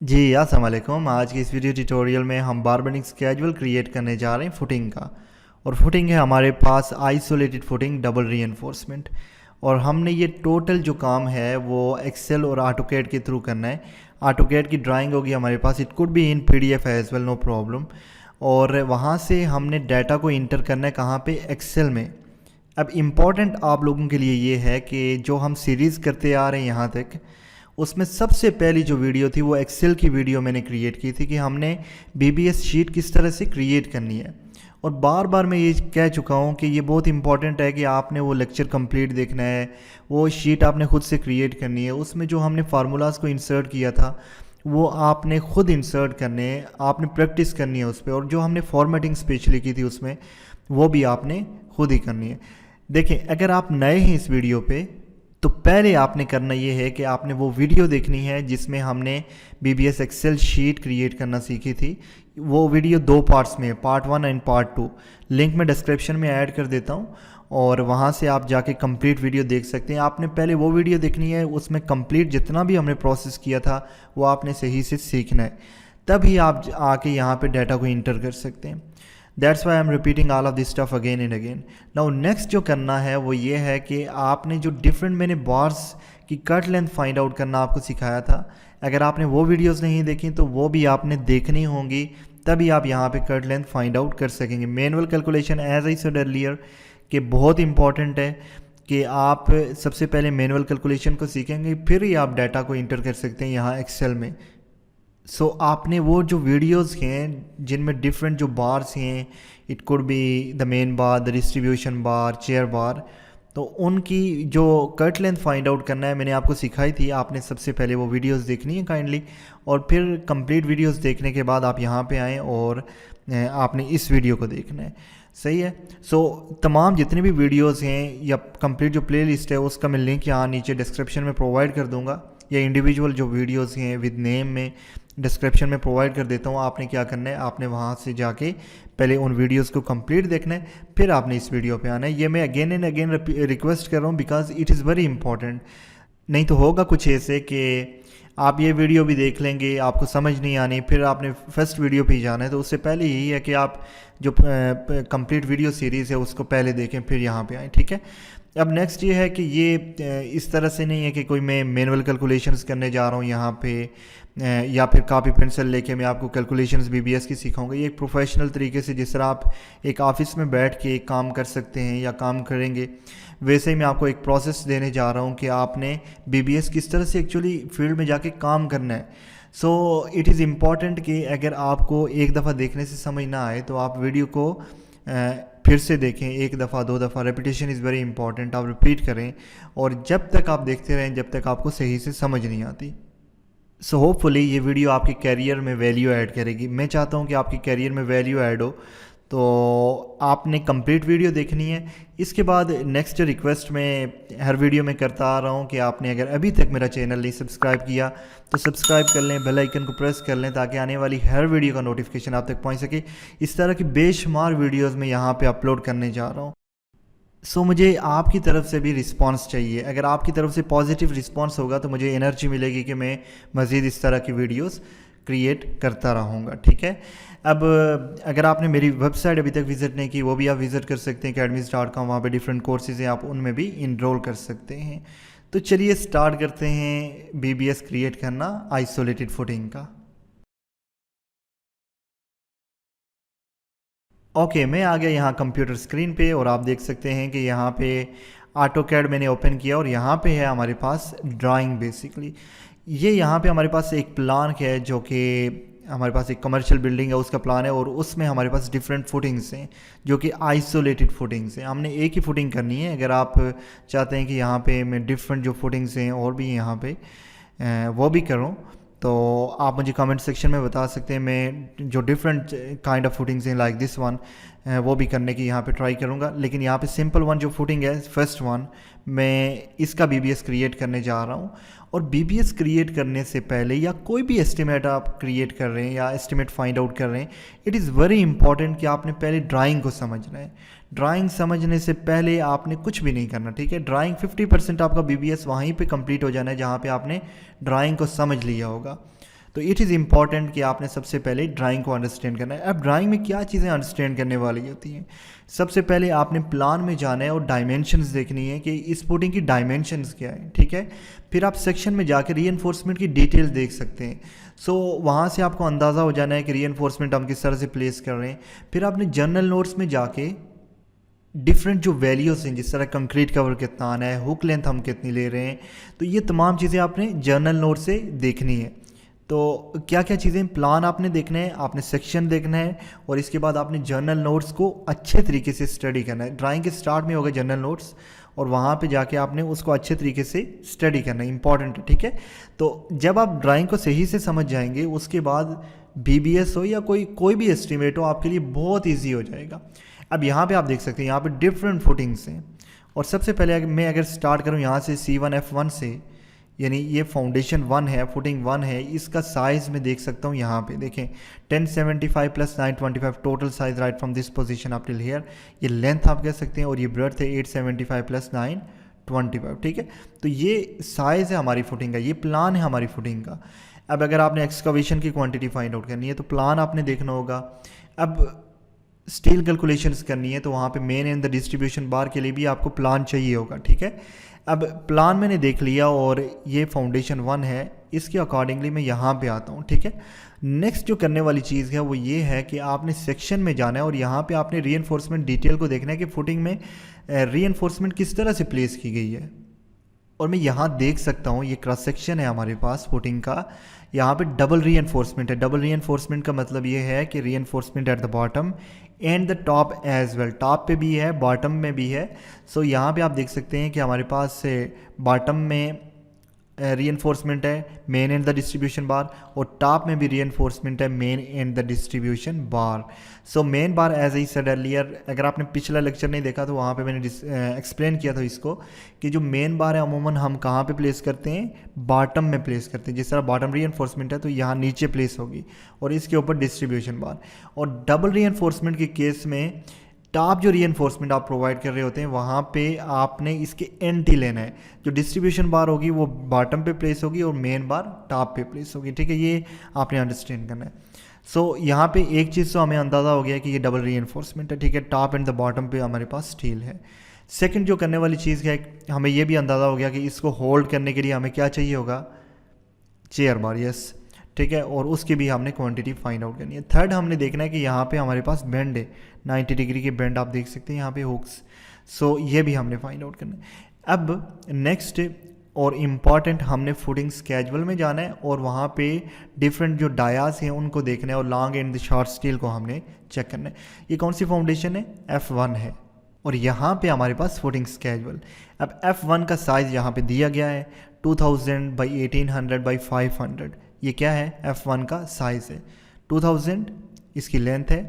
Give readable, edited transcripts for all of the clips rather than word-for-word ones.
जी अस्सलाम वालेकुम। आज की इस वीडियो ट्यूटोरियल में हम बारबेंडिंग स्केड्यूल क्रिएट करने जा रहे हैं फुटिंग का। और फुटिंग है हमारे पास आइसोलेटेड फुटिंग डबल रीइंफोर्समेंट। और हमने ये टोटल जो काम है वो एक्सेल और ऑटोकैड के थ्रू करना है। ऑटोकैड की ड्राइंग होगी हमारे पास, it could be in PDF as well, no problem. और वहाँ से हमने डाटा को इंटर करना है कहाँ पे, एक्सेल में। अब इम्पॉर्टेंट आप लोगों के लिए ये है कि जो हम सीरीज़ करते आ रहे हैं यहाँ तक, उसमें सबसे पहली जो वीडियो थी वो एक्सेल की वीडियो मैंने क्रिएट की थी कि हमने बीबीएस शीट किस तरह से क्रिएट करनी है। और बार बार मैं ये कह चुका हूँ कि ये बहुत इंपॉर्टेंट है कि आपने वो लेक्चर कंप्लीट देखना है, वो शीट आपने खुद से क्रिएट करनी है। उसमें जो हमने फार्मूलाज़ को इंसर्ट किया था वो आपने खुद इंसर्ट करने हैं, आपने प्रैक्टिस करनी है उस पर। और जो हमने फॉर्मेटिंग स्पेशली की थी उसमें, वो भी आपने खुद ही करनी है। देखिए, अगर आप नए हैं इस वीडियो पे, तो पहले आपने करना ये है कि आपने वो वीडियो देखनी है जिसमें हमने बीबीएस एक्सेल शीट क्रिएट करना सीखी थी। वो वीडियो दो पार्ट्स में है, पार्ट 1 एंड पार्ट 2। लिंक मैं डिस्क्रिप्शन में ऐड कर देता हूँ और वहाँ से आप जाके कंप्लीट वीडियो देख सकते हैं। आपने पहले वो वीडियो देखनी है, उसमें कंप्लीट जितना भी हमने प्रोसेस किया था वो आपने सही से सीखना है, तभी आप आके यहाँ पे डाटा को इंटर कर सकते हैं। That's why I am repeating all of this stuff again and again. Now next जो करना है वो ये है कि आपने जो डिफरेंट, मैंने बार्स की कट लेंथ फाइंड आउट करना आपको सिखाया था। अगर आपने वो वीडियोस नहीं देखी तो वो भी आपने देखनी होंगी, तभी आप यहाँ पे कट लेंथ फाइंड आउट कर सकेंगे। Manual calculation as I said earlier कि बहुत इंपॉर्टेंट है कि आप सबसे पहले मैनुअल कैलकुलेशन को सीखेंगे, फिर ही आप डाटा को इंटर कर सकते हैं यहाँ एक्सेल में। सो आपने वो जो वीडियोस हैं जिनमें डिफरेंट जो बार्स हैं, it could be the main bar, the distribution bar, chair bar, तो उनकी जो कट लेंथ फाइंड आउट करना है मैंने आपको सिखाई थी। आपने सबसे पहले वो वीडियोस देखनी है काइंडली, और फिर कंप्लीट वीडियोस देखने के बाद आप यहाँ पे आएँ और आपने इस वीडियो को देखना है। सही है। सो तमाम जितने भी वीडियोस हैं या कंप्लीट जो प्लेलिस्ट है उसका मैं लिंक यहाँ नीचे डिस्क्रिप्शन में प्रोवाइड कर दूँगा, या इंडिविजुअल जो वीडियोस हैं विद नेम में डिस्क्रिप्शन में प्रोवाइड कर देता हूँ। आपने क्या करना है, आपने वहाँ से जाके पहले उन वीडियोस को कंप्लीट देखना है, फिर आपने इस वीडियो पे आना है। ये मैं अगेन एंड अगेन रिक्वेस्ट कर रहा हूँ because it is very important. नहीं तो होगा कुछ ऐसे कि आप ये वीडियो भी देख लेंगे, आपको समझ नहीं आनी, फिर आपने फर्स्ट वीडियो पे ही जाना है। तो उससे पहले यही है कि आप जो कंप्लीट वीडियो सीरीज़ है उसको पहले देखें, फिर यहाँ पे आएँ, ठीक है। अब नेक्स्ट ये है कि ये इस तरह से नहीं है कि कोई मैं मैनुअल कैलकुलेशंस करने जा रहा हूँ यहाँ पे, या फिर कॉपी पेंसिल लेके मैं आपको कैलकुलेशंस बीबीएस की सिखाऊंगा। ये एक प्रोफेशनल तरीके से, जिस तरह आप एक ऑफिस में बैठ के काम कर सकते हैं या काम करेंगे, वैसे ही मैं आपको एक प्रोसेस देने जा रहा हूँ कि आपने बीबीएस किस तरह से एक्चुअली फील्ड में जाके काम करना है। सो इट इज़ इम्पॉर्टेंट कि अगर आपको एक दफ़ा देखने से समझ ना आए तो आप वीडियो को फिर से देखें, एक दफ़ा दो दफ़ा। रेपिटेशन इज़ वेरी इंपॉर्टेंट, आप रिपीट करें और जब तक आप देखते रहें जब तक आपको सही से समझ नहीं आती। सो होपफुली ये वीडियो आपके कैरियर में वैल्यू ऐड करेगी। मैं चाहता हूँ कि आपके कैरियर में वैल्यू ऐड हो, तो आपने कंप्लीट वीडियो देखनी है। इसके बाद नेक्स्ट रिक्वेस्ट मैं हर वीडियो में करता आ रहा हूँ कि आपने अगर अभी तक मेरा चैनल नहीं सब्सक्राइब किया तो सब्सक्राइब कर लें, बेल आइकन को प्रेस कर लें ताकि आने वाली हर वीडियो का नोटिफिकेशन आप तक पहुँच सके। इस तरह की बेशुमार वीडियोज़ मैं यहाँ पर अपलोड करने जा रहा हूँ। सो मुझे आपकी तरफ से भी रिस्पांस चाहिए। अगर आपकी तरफ से पॉजिटिव रिस्पांस होगा तो मुझे एनर्जी मिलेगी कि मैं मज़ीद इस तरह की वीडियोस क्रिएट करता रहूँगा, ठीक है। अब अगर आपने मेरी वेबसाइट अभी तक विज़िट नहीं की, वो भी आप विज़िट कर सकते हैं academys.com। वहाँ पे डिफरेंट कोर्सेज़ हैं, आप उनमें भी इनरोल कर सकते हैं। तो चलिए स्टार्ट करते हैं बीबीएस क्रिएट करना आइसोलेटेड फुटिंग का। ओके, मैं आ गया यहाँ कंप्यूटर स्क्रीन पे और आप देख सकते हैं कि यहाँ पे ऑटोकैड मैंने ओपन किया और यहाँ पे है हमारे पास ड्राइंग। बेसिकली ये यहाँ पे हमारे पास एक प्लान है जो कि हमारे पास एक कमर्शियल बिल्डिंग है, उसका प्लान है, और उसमें हमारे पास डिफरेंट फुटिंग्स हैं जो कि आइसोलेटेड फुटिंग्स हैं। हमने एक ही फुटिंग करनी है। अगर आप चाहते हैं कि यहाँ पे मैं डिफरेंट जो फुटिंग्स हैं और भी यहाँ पे वो भी करूँ, तो आप मुझे कमेंट सेक्शन में बता सकते हैं। मैं जो डिफरेंट काइंड ऑफ फुटिंग्स हैं लाइक दिस वन, वो भी करने की यहाँ पे ट्राई करूँगा। लेकिन यहाँ पे सिंपल वन जो फुटिंग है, फर्स्ट वन, मैं इसका बीबीएस क्रिएट करने जा रहा हूँ। और बीबीएस क्रिएट करने से पहले या कोई भी एस्टिमेट आप क्रिएट कर रहे हैं या एस्टिमेट फाइंड आउट कर रहे हैं, इट इज़ वेरी इंपॉर्टेंट कि आपने पहले ड्राइंग को समझना है। ड्राइंग समझने से पहले आपने कुछ भी नहीं करना, ठीक है। ड्राइंग 50% आपका बीबीएस वहीं पे कंप्लीट हो जाना है जहाँ पे आपने ड्राइंग को समझ लिया होगा। तो तो इट इज़ इम्पॉर्टेंट कि आपने सबसे पहले ड्राइंग को अंडरस्टैंड करना है। अब ड्राइंग में क्या चीज़ें अंडरस्टैंड करने वाली होती हैं, सबसे पहले आपने प्लान में जाना है और डायमेंशंस देखनी है कि इस फुटिंग की डायमेंशंस क्या है, ठीक है। फिर आप सेक्शन में जाकर रीइंफोर्समेंट की डिटेल्स देख सकते हैं। सो वहाँ से आपको अंदाज़ा हो जाना है कि रीइंफोर्समेंट हम किस तरह से प्लेस कर रहे हैं। फिर आपने जर्नल नोट्स में जाके डिफरेंट जो वैल्यूज़ हैं, जिस तरह कंक्रीट कवर कितना आना है, हुक लेंथ हम कितनी ले रहे हैं, तो ये तमाम चीज़ें आपने जर्नल नोट से देखनी है। तो क्या क्या चीज़ें, प्लान आपने देखना है, आपने सेक्शन देखना है, और इसके बाद आपने जर्नल नोट्स को अच्छे तरीके से स्टडी करना है। ड्राइंग के स्टार्ट में होगा जर्नल नोट्स, और वहाँ पे जाके आपने उसको अच्छे तरीके से स्टडी करना है, इंपॉर्टेंट है, ठीक है। तो जब आप ड्राइंग को सही से समझ जाएंगे, उसके बाद BBS हो या कोई भी एस्टीमेट हो, आपके लिए बहुत ईजी हो जाएगा। अब यहाँ पे आप देख सकते हैं, यहाँ पे डिफरेंट फुटिंग्स हैं, और सबसे पहले मैं अगर स्टार्ट करूँ यहाँ से C1F1 से, यानी ये फाउंडेशन 1 है, फुटिंग 1 है, इसका साइज़ मैं देख सकता हूँ। यहाँ पे देखें 1075 + 925 total size right from this position up till here. ये लेंथ आप कह सकते हैं, और ये ब्रेड्थ है 875 + 925, ठीक है। तो ये साइज़ है हमारी फुटिंग का, ये प्लान है हमारी फुटिंग का। अब अगर आपने एक्सकवेशन की क्वांटिटी फाइंड आउट करनी है तो प्लान आपने देखना होगा। अब स्टील कैलकुलेशंस करनी है तो वहाँ पे मेन एंड द डिस्ट्रीब्यूशन बार के लिए भी आपको प्लान चाहिए होगा, ठीक है। अब प्लान मैंने देख लिया, और ये फाउंडेशन 1 है, इसके अकॉर्डिंगली मैं यहाँ पे आता हूँ, ठीक है। नेक्स्ट जो करने वाली चीज़ है वो ये है कि आपने सेक्शन में जाना है, और यहाँ पे आपने रीइंफोर्समेंट डिटेल को देखना है कि फुटिंग में रीइंफोर्समेंट किस तरह से प्लेस की गई है। और मैं यहाँ देख सकता हूँ, ये क्रॉस सेक्शन है हमारे पास फुटिंग का, यहाँ पे डबल रीइंफोर्समेंट है। डबल रीइंफोर्समेंट का मतलब ये है कि reinforcement at the bottom and the top as well, top पे भी है, बॉटम में भी है। सो यहाँ पे आप देख सकते हैं कि हमारे पास बॉटम में रीइंफोर्समेंट है, main and the distribution bar, और टॉप में भी रीइंफोर्समेंट है, main and the distribution bar. So main bar as I said earlier, अगर आपने पिछला लेक्चर नहीं देखा तो वहाँ पे मैंने एक्सप्लेन किया था इसको, कि जो मेन बार है अमूमन हम कहाँ पे प्लेस करते हैं, बॉटम में प्लेस करते हैं। जिस तरह बॉटम रीइंफोर्समेंट है तो यहाँ नीचे प्लेस होगी, और इसके ऊपर डिस्ट्रीब्यूशन बार। और डबल रीइंफोर्समेंट के केस में टॉप जो रीइंफोर्समेंट आप प्रोवाइड कर रहे होते हैं, वहाँ पे आपने इसके एंटी लेना है। जो डिस्ट्रीब्यूशन बार होगी वो बॉटम पे प्लेस होगी, और मेन बार टॉप पे प्लेस होगी, ठीक है। ये आपने अंडरस्टैंड करना है। सो यहाँ पे एक चीज़ तो हमें अंदाज़ा हो गया कि ये डबल रीइंफोर्समेंट है, ठीक है। टॉप एंड द बॉटम पे हमारे पास स्टील है। सेकंड जो करने वाली चीज़ है, हमें ये भी अंदाज़ा हो गया कि इसको होल्ड करने के लिए हमें क्या चाहिए होगा, चेयर बार, यस, ठीक है। और उसकी भी हमने क्वांटिटी फाइंड आउट करनी है। थर्ड हमने देखना है कि यहाँ पे हमारे पास बेंड है, 90 डिग्री के बेंड आप देख सकते हैं यहाँ पे हुक्स। सो ये भी हमने फाइंड आउट करना है। अब नेक्स्ट और इम्पॉर्टेंट, हमने फुटिंग स्केजुअल में जाना है, और वहाँ पे डिफरेंट जो डायास हैं उनको देखना है, और लॉन्ग एंड शॉर्ट स्टील को हमने चेक करना है। ये कौन सी फाउंडेशन है, F1 है, और यहाँ पे हमारे पास फुटिंग स्केजुअल। अब F1 का साइज़ यहाँ पे दिया गया है 2000 × 1800 × 500। ये क्या है, F1 का साइज़ है 2000, इसकी लेंथ है,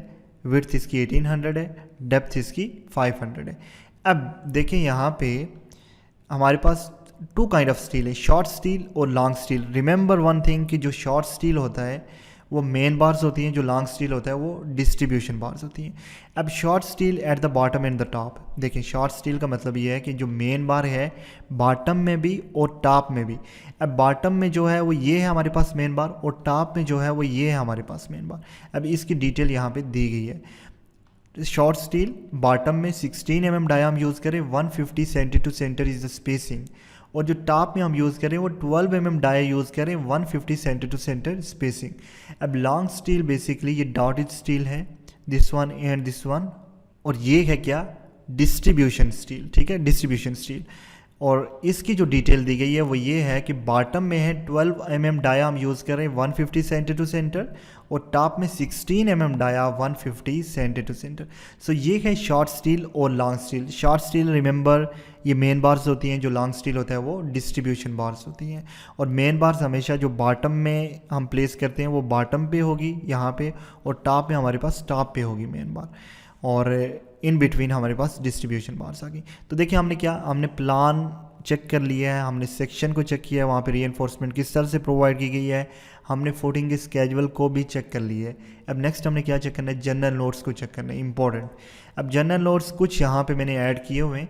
विड्थ इसकी 1800 है, डेप्थ इसकी 500 है। अब देखें यहाँ पे हमारे पास 2 काइंड ऑफ स्टील है, शॉर्ट स्टील और long steel. Remember one thing कि जो शॉर्ट स्टील होता है वो मेन बार्स होती हैं, जो लॉन्ग स्टील होता है वो डिस्ट्रीब्यूशन बार्स होती हैं। अब short steel eight the bottom and the top, देखिए शॉर्ट स्टील का मतलब ये है कि जो मेन बार है बॉटम में भी और टॉप में भी। अब बॉटम में जो है वो ये है हमारे पास मेन बार, और टॉप में जो है वो ये है हमारे पास मेन बार। अब इसकी डिटेल यहाँ पे दी गई है। शॉर्ट स्टील बॉटम में 16 mm डाया हम यूज़ करें, 150 centre to centre is the spacing, और जो टॉप में हम यूज़ करें वो 12 mm डाया यूज़ करें, 150 सेंटर टू सेंटर स्पेसिंग। अब लॉन्ग स्टील बेसिकली ये डॉटेड स्टील है, this one and this one, और ये है क्या, डिस्ट्रीब्यूशन स्टील, ठीक है, डिस्ट्रीब्यूशन स्टील। और इसकी जो डिटेल दी गई है वो ये है कि बॉटम में है 12 mm डाया हम यूज़ करें 150 सेंटर टू सेंटर, और टॉप में 16 mm dia 150 centre to centre. So ये है शॉर्ट स्टील और long steel. Short steel remember ये मेन बार्स होती हैं, जो लॉन्ग स्टील होता है वो डिस्ट्रीब्यूशन बार्स होती हैं। और मेन बार्स हमेशा जो बॉटम में हम प्लेस करते हैं वो बॉटम पे होगी यहाँ पे, और टॉप में हमारे पास टॉप पे होगी मेन बार, और इन बिटवीन हमारे पास डिस्ट्रीब्यूशन बार्स आ गई। तो देखिए हमने क्या, हमने प्लान चेक कर लिया है, हमने सेक्शन को चेक किया है, वहाँ पे रीइंफोर्समेंट किस तरह से प्रोवाइड की गई है, हमने फुटिंग के स्केजुअल को भी चेक कर लिया है। अब नेक्स्ट हमने क्या चेक करना है, जनरल नोट्स को चेक करना है, इंपॉर्टेंट। अब जनरल नोट्स कुछ यहाँ पे मैंने ऐड किए हुए हैं,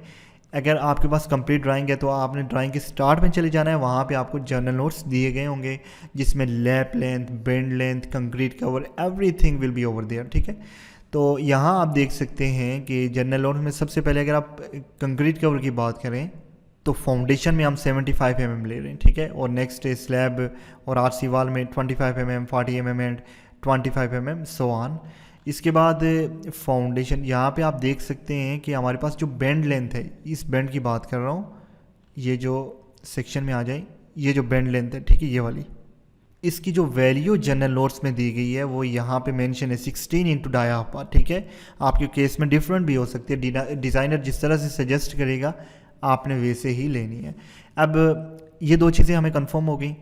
अगर आपके पास कंप्लीट ड्राइंग है तो आपने ड्राइंग के स्टार्ट में चले जाना है, वहाँ पे आपको जर्नल नोट्स दिए गए होंगे जिसमें lap length, bend length, concrete cover, everything will be over there, ठीक है। तो यहाँ आप देख सकते हैं कि जर्नल नोट्स में सबसे पहले अगर आप कंक्रीट कवर की बात करें तो फाउंडेशन में हम 75 mm ले रहे हैं, ठीक है। और नेक्स्ट है स्लैब और आरसी वाल में 25 mm, 40 mm and 25 mm so on. इसके बाद फाउंडेशन, यहाँ पे आप देख सकते हैं कि हमारे पास जो बेंड लेंथ है, इस बेंड की बात कर रहा हूँ, ये जो सेक्शन में आ जाए, ये जो बेंड लेंथ है, ठीक है, ये वाली, इसकी जो वैल्यू जनरल नोट्स में दी गई है वो यहाँ पे मेंशन है 16 इंटू डाया, ठीक है। आपके केस में डिफरेंट भी हो सकती है, डिज़ाइनर जिस तरह से सजेस्ट करेगा आपने वैसे ही लेनी है। अब ये दो चीज़ें हमें कंफर्म हो गई।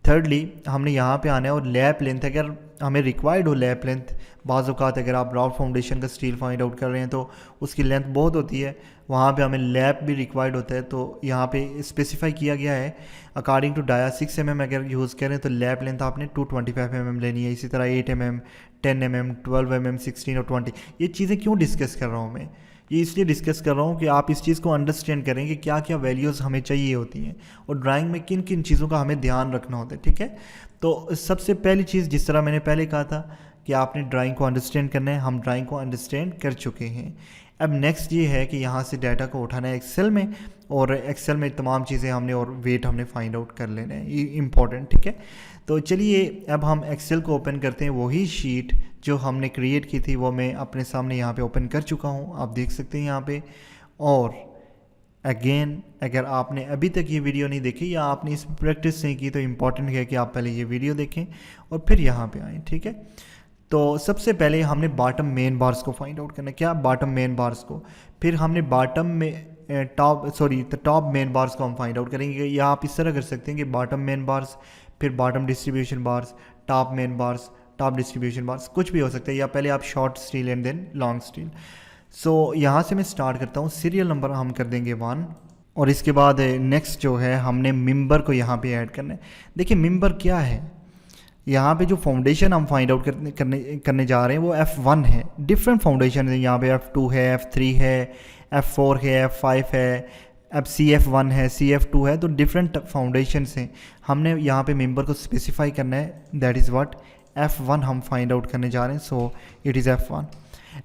थर्डली हमने यहाँ पे आना है और लैप लेंथ, अगर हमें रिक्वायर्ड हो लैप लेंथ, बाज़ औक़ात अगर आप राउट फाउंडेशन का स्टील फाइंड आउट कर रहे हैं तो उसकी लेंथ बहुत होती है, वहाँ पे हमें लैप भी रिक्वायर्ड होता है। तो यहाँ पे स्पेसिफाई किया गया है अकॉर्डिंग टू डाया 6 mm अगर यूज़ करें तो लैप लेंथ आपने 225 mm लेनी है। इसी तरह 8 mm, 10 mm, 12 mm, 16 और 20। ये चीज़ें क्यों डिस्कस कर रहा हूँ मैं, ये इसलिए डिस्कस कर रहा हूँ कि आप इस चीज़ को अंडरस्टैंड करें कि क्या क्या वैल्यूज़ हमें चाहिए होती हैं और ड्राइंग में किन किन चीज़ों का हमें ध्यान रखना होता है, ठीक है। तो सबसे पहली चीज़, जिस तरह मैंने पहले कहा था कि आपने ड्राइंग को अंडरस्टैंड करना है, हम ड्राइंग को अंडरस्टैंड कर चुके हैं। अब नेक्स्ट ये है कि यहाँ से डाटा को उठाना है एक्सेल में, और एक्सेल में तमाम चीज़ें हमने और वेट हमने फाइंड आउट कर लेना है, ये इंपॉर्टेंट, ठीक है। तो चलिए अब हम एक्सेल को ओपन करते हैं। वही शीट जो हमने क्रिएट की थी वो मैं अपने सामने यहाँ पे ओपन कर चुका हूँ, आप देख सकते हैं यहाँ पे। और अगेन अगर आपने अभी तक ये वीडियो नहीं देखी या आपने इस पर प्रैक्टिस नहीं की तो इम्पॉर्टेंट है कि आप पहले ये वीडियो देखें और फिर यहाँ पे आएँ, ठीक है। तो सबसे पहले हमने बॉटम मेन बार्स को फाइंड आउट करना है। क्या? बॉटम मेन बार्स को। फिर हमने बॉटम में टॉप मेन बार्स को हम फाइंड आउट करेंगे, या आप इस तरह कर सकते हैं कि बॉटम मेन बार्स, फिर bottom distribution bars, top main bars, top distribution bars, कुछ भी हो सकता है, या पहले आप short steel and then long steel. So यहाँ से मैं स्टार्ट करता हूँ। सीरियल नंबर हम कर देंगे 1, और इसके बाद नेक्स्ट जो है हमने मेंबर को यहाँ पे ऐड करना है। देखिए मेंबर क्या है, यहाँ पे जो फाउंडेशन हम फाइंड आउट करने जा रहे हैं वो F1 है। डिफरेंट फाउंडेशन है, यहाँ पे F2 है, F3 है, F4 है, F5 है, अब CF1 है, CF2 है, तो डिफरेंट फाउंडेशंस हैं। हमने यहाँ पे मेंबर को स्पेसिफाई करना है, दैट इज़ व्हाट F1 हम फाइंड आउट करने जा रहे हैं, सो इट इज़ F1।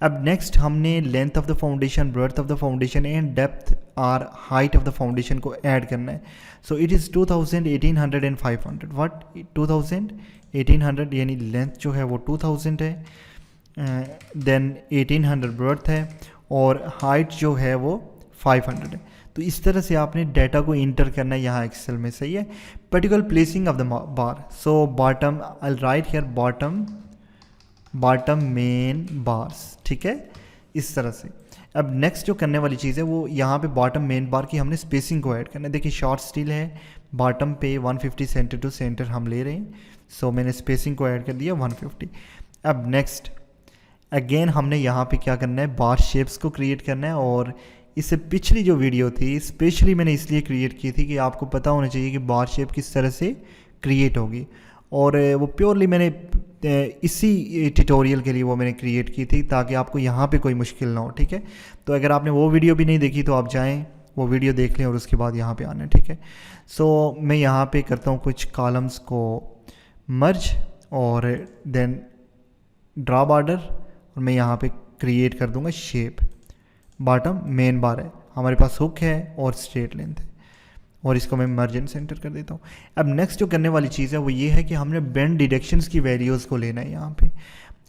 अब नेक्स्ट हमने length of the foundation, breadth of the foundation and depth और हाइट ऑफ द फाउंडेशन को ऐड करना है। So it is 2000, 1800 and 500। What 2000, 1800 यानी लेंथ जो है वो 2000 है, देन 1800 ब्रेड्थ है और हाइट जो है वो 500 है। तो इस तरह से आपने डाटा को इंटर करना है यहाँ एक्सेल में, सही है। Particular placing of the bar, so bottom, I right here bottom main bars, ठीक है, इस तरह से। अब नेक्स्ट जो करने वाली चीज़ है वो यहाँ पे बॉटम मेन बार की हमने स्पेसिंग को ऐड करना है। देखिए शॉर्ट स्टील है, बॉटम पे 150 सेंटर टू सेंटर हम ले रहे हैं, सो मैंने स्पेसिंग को ऐड कर दिया 150। अब नेक्स्ट अगेन हमने यहाँ पे क्या करना है, बार शेप्स को क्रिएट करना है। और इससे पिछली जो वीडियो थी स्पेशली मैंने इसलिए क्रिएट की थी कि आपको पता होना चाहिए कि बार शेप किस तरह से क्रिएट होगी, और वो प्योरली मैंने इसी ट्यूटोरियल के लिए वो मैंने क्रिएट की थी ताकि आपको यहाँ पे कोई मुश्किल ना हो, ठीक है। तो अगर आपने वो वीडियो भी नहीं देखी तो आप जाएं वो वीडियो देख लें और उसके बाद यहाँ पे आना, ठीक है। सो मैं यहाँ पे करता हूँ कुछ कॉलम्स को मर्ज और देन ड्रा बॉर्डर, और मैं यहाँ पे क्रिएट कर दूँगा शेप। बॉटम मेन बार है, हमारे पास हुक है और स्ट्रेट लेंथ है, और इसको मैं मर्ज एंड सेंटर कर देता हूँ। अब नेक्स्ट जो करने वाली चीज़ है वो ये है कि हमने बेंड डिडक्शंस की वैल्यूज़ को लेना है यहाँ पे।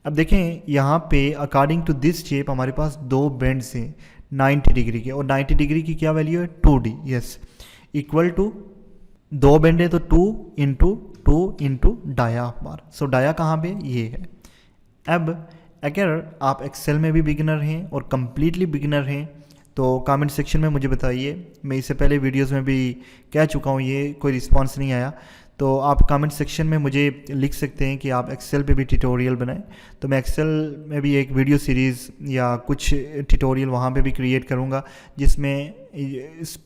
अब देखें यहाँ पे अकॉर्डिंग टू दिस शेप हमारे पास दो बेंड्स हैं 90 डिग्री के, और 90 डिग्री की क्या वैल्यू है 2D, यस, इक्वल टू दो बेंड है तो 2 इंटू डाया बार। सो डाया कहाँ पे, ये है। अब अगर आप एक्सेल में भी बिगिनर हैं और कम्प्लीटली बिगिनर हैं तो कमेंट सेक्शन में मुझे बताइए। मैं इससे पहले वीडियोस में भी कह चुका हूँ, ये कोई रिस्पांस नहीं आया, तो आप कमेंट सेक्शन में मुझे लिख सकते हैं कि आप एक्सेल पे भी ट्यूटोरियल बनाएं। तो मैं एक्सेल में भी एक वीडियो सीरीज़ या कुछ ट्यूटोरियल वहाँ पे भी क्रिएट करूँगा जिसमें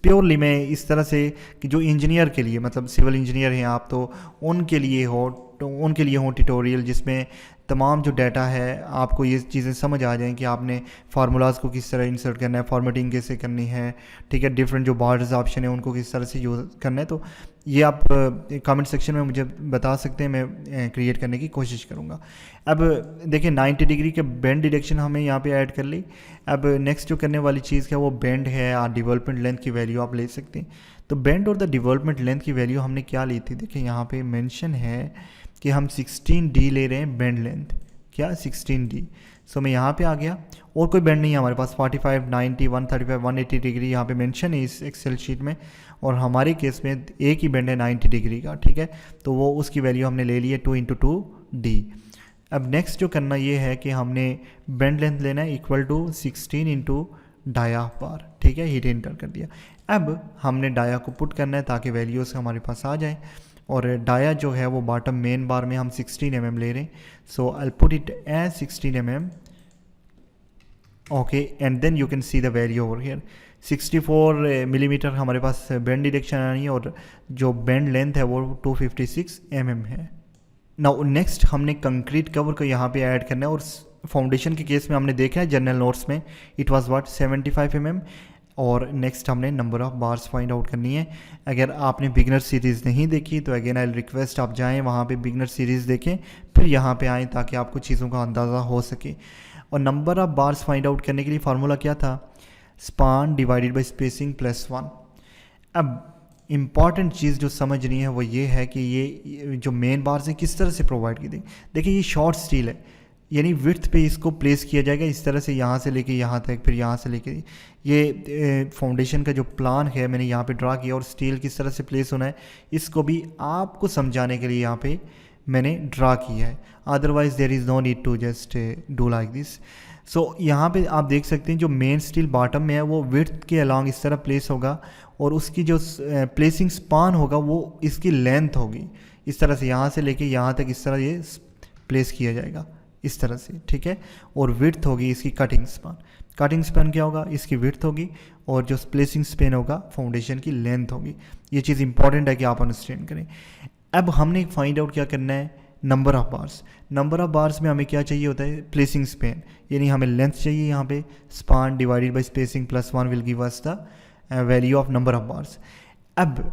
प्योरली मैं इस तरह से कि जो इंजीनियर के लिए, मतलब सिविल इंजीनियर हैं आप तो उनके लिए हो, उनके लिए हो ट्यूटोरियल जिसमें तमाम जो डाटा है आपको ये चीज़ें समझ आ जाएं कि आपने फार्मूलाज को किस तरह इंसर्ट करना है, फॉर्मेटिंग कैसे करनी है, ठीक है, डिफरेंट जो बार्डर्स ऑप्शन है उनको किस तरह से यूज़ करना है। तो ये आप कमेंट सेक्शन में मुझे बता सकते हैं, मैं क्रिएट करने की कोशिश करूँगा। अब देखिए 90 डिग्री के बेंड डिडक्शन हमें यहाँ पे ऐड कर ली। अब नेक्स्ट जो करने वाली चीज़ क्या वो बेंड है, डेवलपमेंट लेंथ की वैल्यू आप ले सकते हैं। तो बेंड और द डेवलपमेंट लेंथ की वैल्यू हमने क्या ली थी, देखिए यहाँ पे मेंशन है कि हम 16D ले रहे हैं बेंड लेंथ, क्या 16D। सो मैं यहाँ पे आ गया और कोई बेंड नहीं है हमारे पास, 45, 90, 135, 180 डिग्री यहाँ पे मेंशन है इस एक्सेल शीट में, और हमारे केस में एक ही बेंड है 90 डिग्री का, ठीक है। तो वो उसकी वैल्यू हमने ले ली है 2 × 2D। अब नेक्स्ट जो करना ये है कि हमने बेंड लेंथ लेना है इक्वल टू 16 × डाया बार, ठीक है, हीट एंटर कर दिया। अब हमने डाया को पुट करना है ताकि वैल्यूज़ हमारे पास आ जाए, और डाया जो है वो बॉटम मेन बार में हम 16 mm ले रहे हैं। So I put it as 16 mm, okay, and then you can see the value over here. 64 millimetre हमारे पास बेंड डिडक्शन आनी है और जो बेंड लेंथ है वो 256 mm है। नाउ नेक्स्ट हमने कंक्रीट कवर को यहाँ पे ऐड करना है, और फाउंडेशन के केस में हमने देखा है जनरल नोट्स में इट वाज व्हाट 75 mm। और नेक्स्ट हमने number of bars find out करनी है। अगर आपने बिगनर सीरीज़ नहीं देखी तो अगेन आई रिक्वेस्ट आप जाएं वहाँ पे बिगनर सीरीज़ देखें, फिर यहाँ पे आएँ ताकि आपको चीज़ों का अंदाज़ा हो सके। और number of bars find out करने के लिए फार्मूला क्या था, span divided by spacing plus 1। अब इम्पॉर्टेंट चीज़ जो समझनी है वो ये है कि ये जो मेन बार्स हैं किस तरह से प्रोवाइड की देंगे। देखिए ये शॉर्ट स्टील है, यानी विड्थ पे इसको प्लेस किया जाएगा इस तरह से, यहाँ से लेके यहाँ तक, फिर यहाँ से लेके ये फाउंडेशन का जो प्लान है मैंने यहाँ पे ड्रा किया, और स्टील किस तरह से प्लेस होना है इसको भी आपको समझाने के लिए यहाँ पे मैंने ड्रा किया है। Otherwise there is no need to just do like this. So यहाँ पे आप देख सकते हैं जो मेन स्टील बॉटम में है वो विड्थ के अलॉन्ग इस तरह प्लेस होगा, और उसकी जो प्लेसिंग स्पान होगा वो इसकी लेंथ होगी इस तरह से, यहाँ से लेके यहाँ तक इस तरह ये प्लेस किया जाएगा इस तरह से, ठीक है। और विड्थ होगी इसकी कटिंग स्पान। कटिंग स्पैन क्या होगा, इसकी विड्थ होगी, और जो प्लेसिंग स्पैन होगा फाउंडेशन की लेंथ होगी। ये चीज़ इंपॉर्टेंट है कि आप अंडरस्टैंड करें। अब हमने फाइंड आउट क्या करना है, number of bars. Number of bars में हमें क्या चाहिए होता है, प्लेसिंग स्पैन, यानी हमें लेंथ चाहिए यहाँ पे, span divided by spacing plus 1 will give us the value of number of bars. अब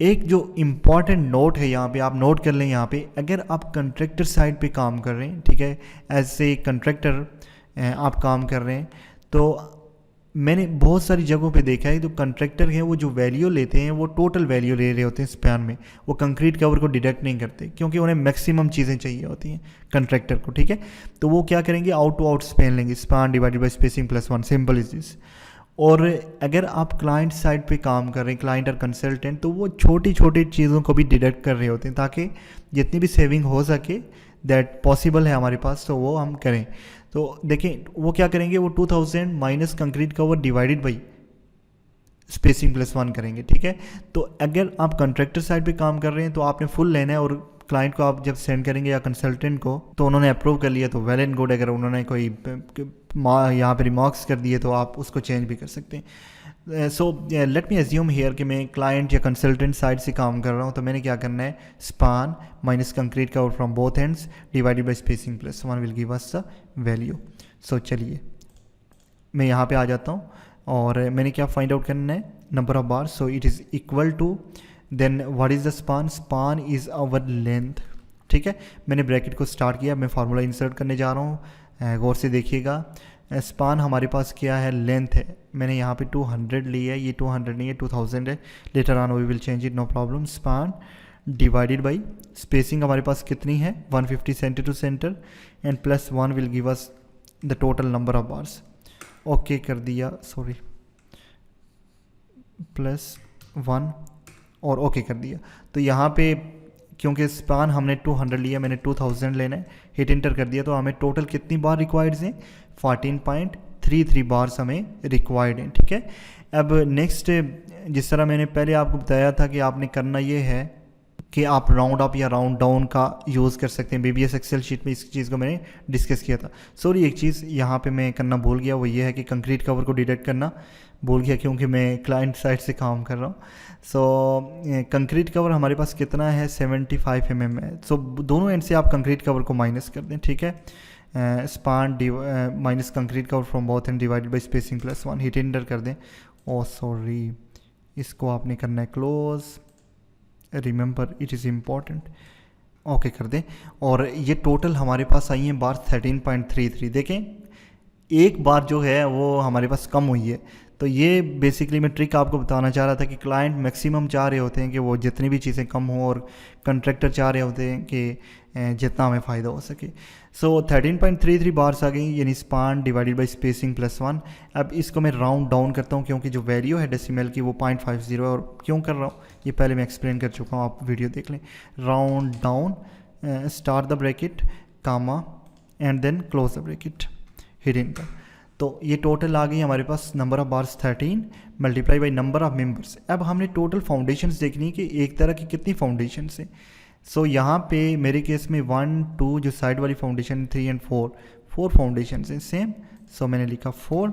एक जो इम्पॉर्टेंट नोट है यहाँ पे, आप नोट कर लें यहाँ पे, अगर आप कंट्रैक्टर साइड पे काम कर रहे हैं, ठीक है, एज ए कंट्रैक्टर आप काम कर रहे हैं, तो मैंने बहुत सारी जगहों पे देखा है तो कंट्रैक्टर हैं वो जो वैल्यू लेते हैं वो टोटल वैल्यू ले रहे होते हैं स्पैन में, वो कंक्रीट कवर को डिडक्ट नहीं करते क्योंकि उन्हें मैक्सिमम चीज़ें चाहिए होती हैं कंट्रैक्टर को, ठीक है। तो वो क्या करेंगे, आउट टू आउट स्पैन लेंगे, span divided by spacing plus 1, simple is this. और अगर आप क्लाइंट साइड पे काम कर रहे हैं, क्लाइंट और कंसल्टेंट, तो वो छोटी छोटी चीज़ों को भी डिडक्ट कर रहे होते हैं ताकि जितनी भी सेविंग हो सके दैट पॉसिबल है हमारे पास तो वो हम करें। तो देखें वो क्या करेंगे, वो 2000 minus concrete cover divided by spacing plus 1 करेंगे, ठीक है। तो अगर आप कॉन्ट्रैक्टर साइड पे काम कर रहे हैं तो आपने फुल लेना है, और क्लाइंट को आप जब सेंड करेंगे या कंसल्टेंट को तो उन्होंने अप्रूव कर लिया तो वेल एंड गुड, अगर उन्होंने कोई यहाँ पे रिमार्क्स कर दिए तो आप उसको चेंज भी कर सकते हैं। So let me assume here कि मैं क्लाइंट या कंसल्टेंट साइड से काम कर रहा हूँ, तो मैंने क्या करना है, span minus concrete cover from both ends divided by spacing plus 1 will give us the value. So चलिए मैं यहाँ पे आ जाता हूँ, और मैंने क्या फाइंड आउट करना है, number of bar. So it is equal to, then what is the span, span is our length, ठीक है। मैंने ब्रैकेट को स्टार्ट किया, मैं फार्मूला इंसर्ट करने जा रहा हूँ, गौर से देखिएगा। स्पान हमारे पास क्या है, लेंथ है, मैंने यहाँ पे 200 ली है, ये 200 नहीं है 2000 है, later on we will change it, no problem. Span divided by spacing हमारे पास कितनी है, 150 centre to centre, and plus 1 will give us the total number of bars. Okay कर दिया, सॉरी, प्लस 1 और ओके कर दिया। तो यहाँ पे क्योंकि स्पान हमने 200 लिया, मैंने 2000 लेना है, हिट एंटर कर दिया, तो हमें टोटल कितनी बार रिक्वायर्ड हैं, 14.33 बार्स हमें रिक्वायर्ड हैं, ठीक है। अब नेक्स्ट जिस तरह मैंने पहले आपको बताया था कि आपने करना ये है, कि आप राउंड अप या राउंड डाउन का यूज़ कर सकते हैं। BBS एक्सेल शीट में इस चीज़ को मैंने डिस्कस किया था। सॉरी, एक चीज़ यहाँ पे मैं करना भूल गया, वो ये है कि कंक्रीट कवर को डिटेक्ट करना भूल गया क्योंकि मैं क्लाइंट साइड से काम कर रहा हूँ। सो कंक्रीट कवर हमारे पास कितना है, 75 mm है। सो दोनों एंड से आप कंक्रीट कवर को माइनस कर दें, ठीक है। Span minus concrete cover from both and divided by spacing +1, hit enter कर दें। ओ सॉरी, इसको आपने करना है close, remember it is important, okay कर दें। और ये टोटल हमारे पास आई है बार 13.33। देखें एक बार जो है वो हमारे पास कम हुई है। तो ये बेसिकली मैं ट्रिक आपको बताना चाह रहा था कि क्लाइंट मैक्सिमम चाह रहे होते हैं कि वो जितनी भी चीज़ें कम हो, और कंट्रैक्टर चाह रहे होते हैं कि जितना हमें फ़ायदा हो सके। सो 13.33 बार्स आ गई, यानी स्पान डिवाइडेड बाई स्पेसिंग +1। अब इसको मैं राउंड डाउन करता हूँ क्योंकि जो वैल्यू है डेसिमल की वो 0.50 है। और क्यों कर रहा हूँ ये पहले मैं एक्सप्लेन कर चुका हूँ, आप वीडियो देख लें। Round down, start the bracket, comma and then close the bracket, hit enter. तो ये टोटल आ गई हमारे पास number of bars 13 multiply by number of members. अब हमने टोटल फाउंडेशंस देखनी कि एक तरह की कितनी फाउंडेशंस हैं। सो यहाँ पे मेरे केस में 1 2 जो साइड वाली फाउंडेशन 3 एंड 4 फाउंडेशंस हैं सेम। सो मैंने लिखा 4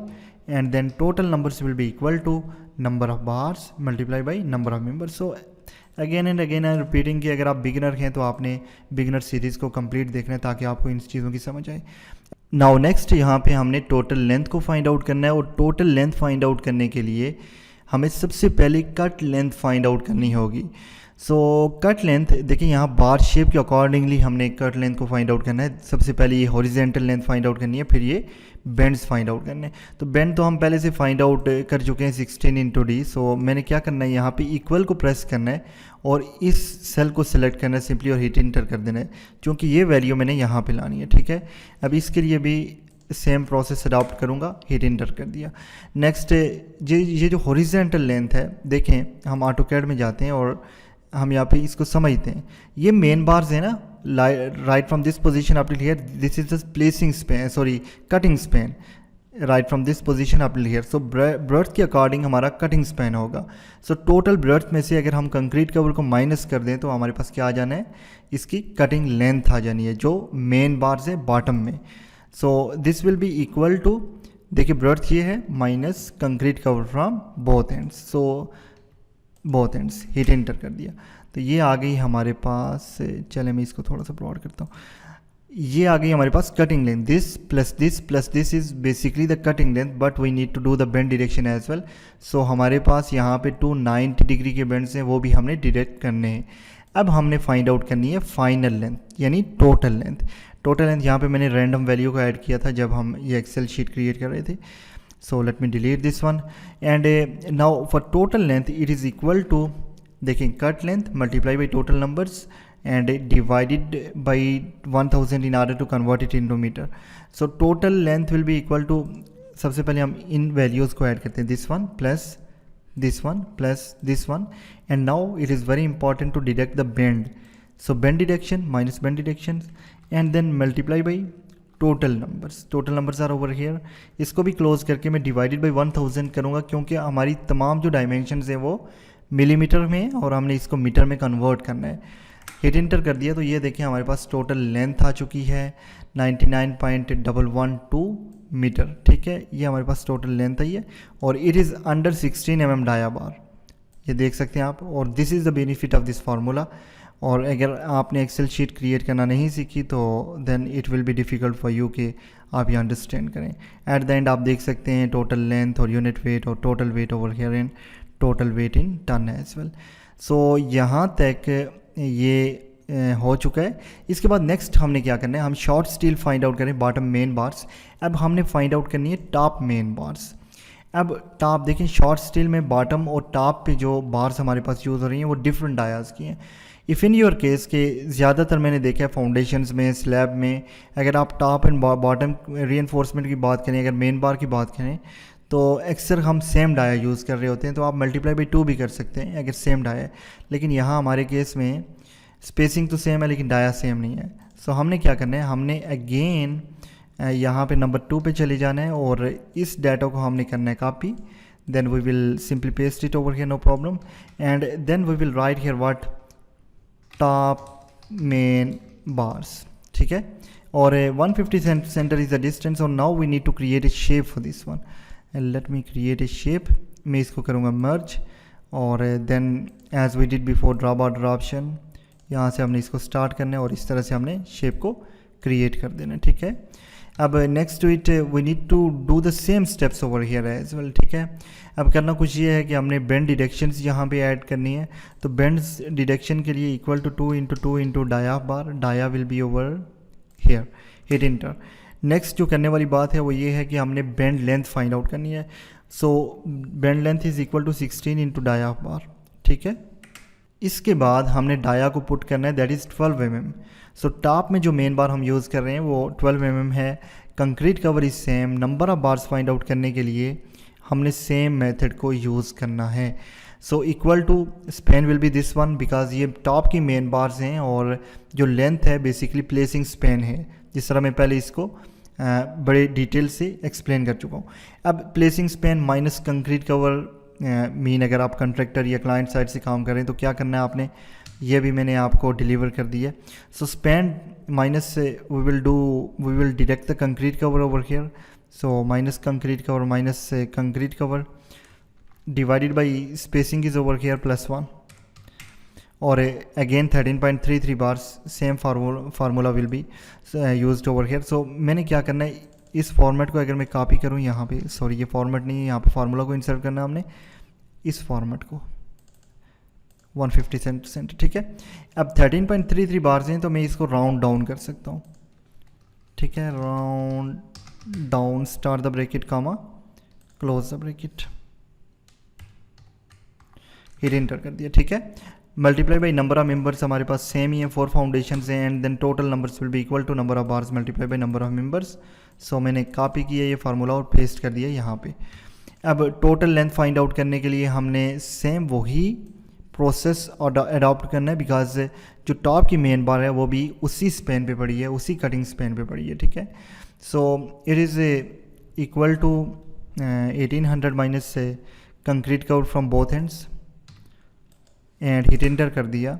and then total numbers will be equal to number of bars multiply by number of members. So again and again I repeating कि अगर आप बिगिनर हैं तो आपने बिगिनर सीरीज़ को कंप्लीट देखना है ताकि आपको इन चीज़ों की समझ आए। नाउ नेक्स्ट यहाँ पे हमने टोटल लेंथ को फाइंड आउट करना है, और टोटल लेंथ फाइंड आउट करने के लिए हमें सबसे पहले कट लेंथ फाइंड आउट करनी होगी। सो कट लेंथ देखिए, यहाँ बार शेप के अकॉर्डिंगली हमने कट लेंथ को फाइंड आउट करना है। सबसे पहले ये हॉरिजेंटल लेंथ फाइंड आउट करनी है, फिर ये बेंड्स फाइंड आउट करने हैं। तो बेंड तो हम पहले से फाइंड आउट कर चुके हैं 16 × D। सो मैंने क्या करना है, यहाँ पे इक्वल को प्रेस करना है और इस सेल को सिलेक्ट करना है सिंपली, और हिट इंटर कर देना है क्योंकि ये वैल्यू मैंने यहाँ पे लानी है, ठीक है। अब इसके लिए भी सेम प्रोसेस अडॉप्ट करूँगा, हिट इंटर कर दिया। नेक्स्ट ये जो हॉरिजेंटल लेंथ है, देखें हम ऑटोकैड में जाते हैं और हम यहाँ पे इसको समझते हैं। ये मेन बार्स है ना, राइट फ्रॉम दिस पोजीशन आप here, this is the placing span, sorry cutting span. Right from this position आप हियर, सो ब्रेड्थ के अकॉर्डिंग हमारा कटिंग स्पैन होगा। सो टोटल ब्रेड्थ में से अगर हम कंक्रीट कवर को माइनस कर दें तो हमारे पास क्या आ जाना है, इसकी कटिंग लेंथ आ जानी है जो मेन बार्स है बॉटम में। So this will be equal to, देखिए ब्रेड्थ ये है minus concrete cover from both ends. So both ends, hit enter कर दिया तो ये आ गई हमारे पास। चले मैं इसको थोड़ा सा ब्रॉड करता हूँ। ये आ गई हमारे पास cutting length, this plus this is basically the cutting length, but we need to do the bend direction as well. So हमारे पास यहाँ पे 290 डिग्री के बेंड्स हैं, वो भी हमने डिटेक्ट करने हैं। अब हमने फाइंड आउट करनी है फाइनल लेंथ, यानी टोटल लेंथ। टोटल लेंथ यहाँ पे मैंने रैंडम वैल्यू को ऐड किया था जब हम ये एक्सेल शीट क्रिएट कर रहे थे। So let me delete this one, and now for total length it is equal to, देखिए cut length multiply by total numbers and divided by 1000 in order to convert it into meter. So total length will be equal to, सबसे पहले हम इन values को add करते हैं, this one plus this one, and now it is very important to deduct the bend. So bend deduction minus bend deduction and then multiply by total numbers are over here. इसको भी close करके मैं divided by 1000 करूँगा क्योंकि हमारी तमाम जो dimensions हैं वो मिलीमीटर में और हमने इसको मीटर में कन्वर्ट करना है। हिट इंटर कर दिया तो ये देखिए हमारे पास टोटल लेंथ आ चुकी है 99.112 मीटर, ठीक है। ये हमारे पास टोटल लेंथ आई है और it is under 16 mm dia bar, ये देख सकते हैं आप। और this is the benefit of this formula. और अगर आपने एक्सेल शीट क्रिएट करना नहीं सीखी तो then it will be difficult for you कि आप ये अंडरस्टैंड करें। एट द एंड आप देख सकते हैं टोटल लेंथ और यूनिट वेट और total weight over here and total weight in ton as well. So यहाँ तक ये हो चुका है। इसके बाद नेक्स्ट हमने क्या करना है, हम शॉर्ट स्टील फाइंड आउट करें बॉटम मेन बार्स। अब हमने फाइंड आउट करनी है टॉप मेन बार्स। अब टॉप देखें, शॉर्ट स्टील में बॉटम और टॉप पे जो बार्स हमारे पास यूज़ हो रही हैं वो डिफरेंट डायाज की हैं। इफ़ इन योर केस के ज़्यादातर मैंने देखा है फाउंडेशंस में, स्लैब में, अगर आप टॉप एंड बॉटम रीइंफोर्समेंट की बात करें, अगर मेन बार की बात करें तो अक्सर हम सेम डाया यूज़ कर रहे होते हैं। तो आप मल्टीप्लाई बाई 2 भी कर सकते हैं अगर सेम डाया है, लेकिन यहाँ हमारे केस में स्पेसिंग तो सेम है लेकिन डाया सेम नहीं है। सो हमने क्या करना है, हमने अगेन यहाँ पे नंबर 2 पे चले जाना है और इस डाटा को हमने करना है copy. Then we will simply paste it over here, no problem, and then we will write here what top main bars, ठीक है। और 150 सेंटर इज द डिस्टेंस। और now we need to create a shape for this one. Let me create a shape. मैं इसको करूँगा merge, और then as we did before draw border option, यहाँ से हमने इसको स्टार्ट करना है और इस तरह से हमने शेप को क्रिएट कर देना, ठीक है। अब next to it we need to do the same steps over here as well, ठीक है। अब करना कुछ ये है कि हमने बेंड डिडक्शंस यहाँ पे ऐड करनी है। तो बेंड डिडक्शन के लिए equal to 2 × 2 × dia bar, dia will be over here, hit enter. Next जो करने वाली बात है वो ये है कि हमने बेंड लेंथ फाइंड आउट करनी है। So bend length is equal to 16 × dia bar, ठीक है। इसके बाद हमने डाया को पुट करना है, that is 12 mm। So top में जो मेन बार हम यूज़ कर रहे हैं वो 12 mm है। Concrete cover is same. Number of bars find out करने के लिए हमने सेम मेथड को यूज़ करना है। So equal to span will be this one, because ये टॉप की मेन बार्स हैं और जो लेंथ है बेसिकली प्लेसिंग स्पैन है, जिस तरह मैं पहले इसको बड़े डिटेल से एक्सप्लेन कर चुका हूँ। अब placing span minus concrete cover mean, अगर आप कंट्रैक्टर या क्लाइंट साइड से काम कर रहे हैं तो क्या करना है आपने, ये भी मैंने आपको डिलीवर कर दिया। सो स्पैन माइनस से we will deduct the concrete cover over here. So minus concrete cover minus concrete cover divided by spacing is over here +1। और again 13.33 bars, same formula will be used over here. So मैंने क्या करना है, इस format को अगर मैं copy करूँ यहाँ पे, सॉरी ये फॉर्मेट नहीं है, यहाँ पे फार्मूला को इंसर्ट करना है हमने, इस फॉर्मेट को 150 सेंट, ठीक है। अब 13.33 बार्स हैं तो मैं इसको राउंड डाउन कर सकता हूँ, ठीक है। Round down, start the bracket comma, close the bracket, hit enter कर दिया, ठीक है। Multiply by number of members हमारे पास सेम ही है, 4 फाउंडेशन हैं, and then total numbers will be equal to number of bars multiply by number of members. So मैंने कॉपी किया ये फार्मूला और पेस्ट कर दिया यहाँ पे। अब टोटल लेंथ फाइंड आउट करने के लिए हमने सेम वही प्रोसेस अडॉप्ट करना है, बिकॉज जो टॉप की मेन बार है वो भी उसी स्पैन पे पड़ी है, उसी कटिंग स्पैन पे पड़ी है, ठीक है। So it is equal to 1800 minus concrete cover from both ends and hit enter कर दिया।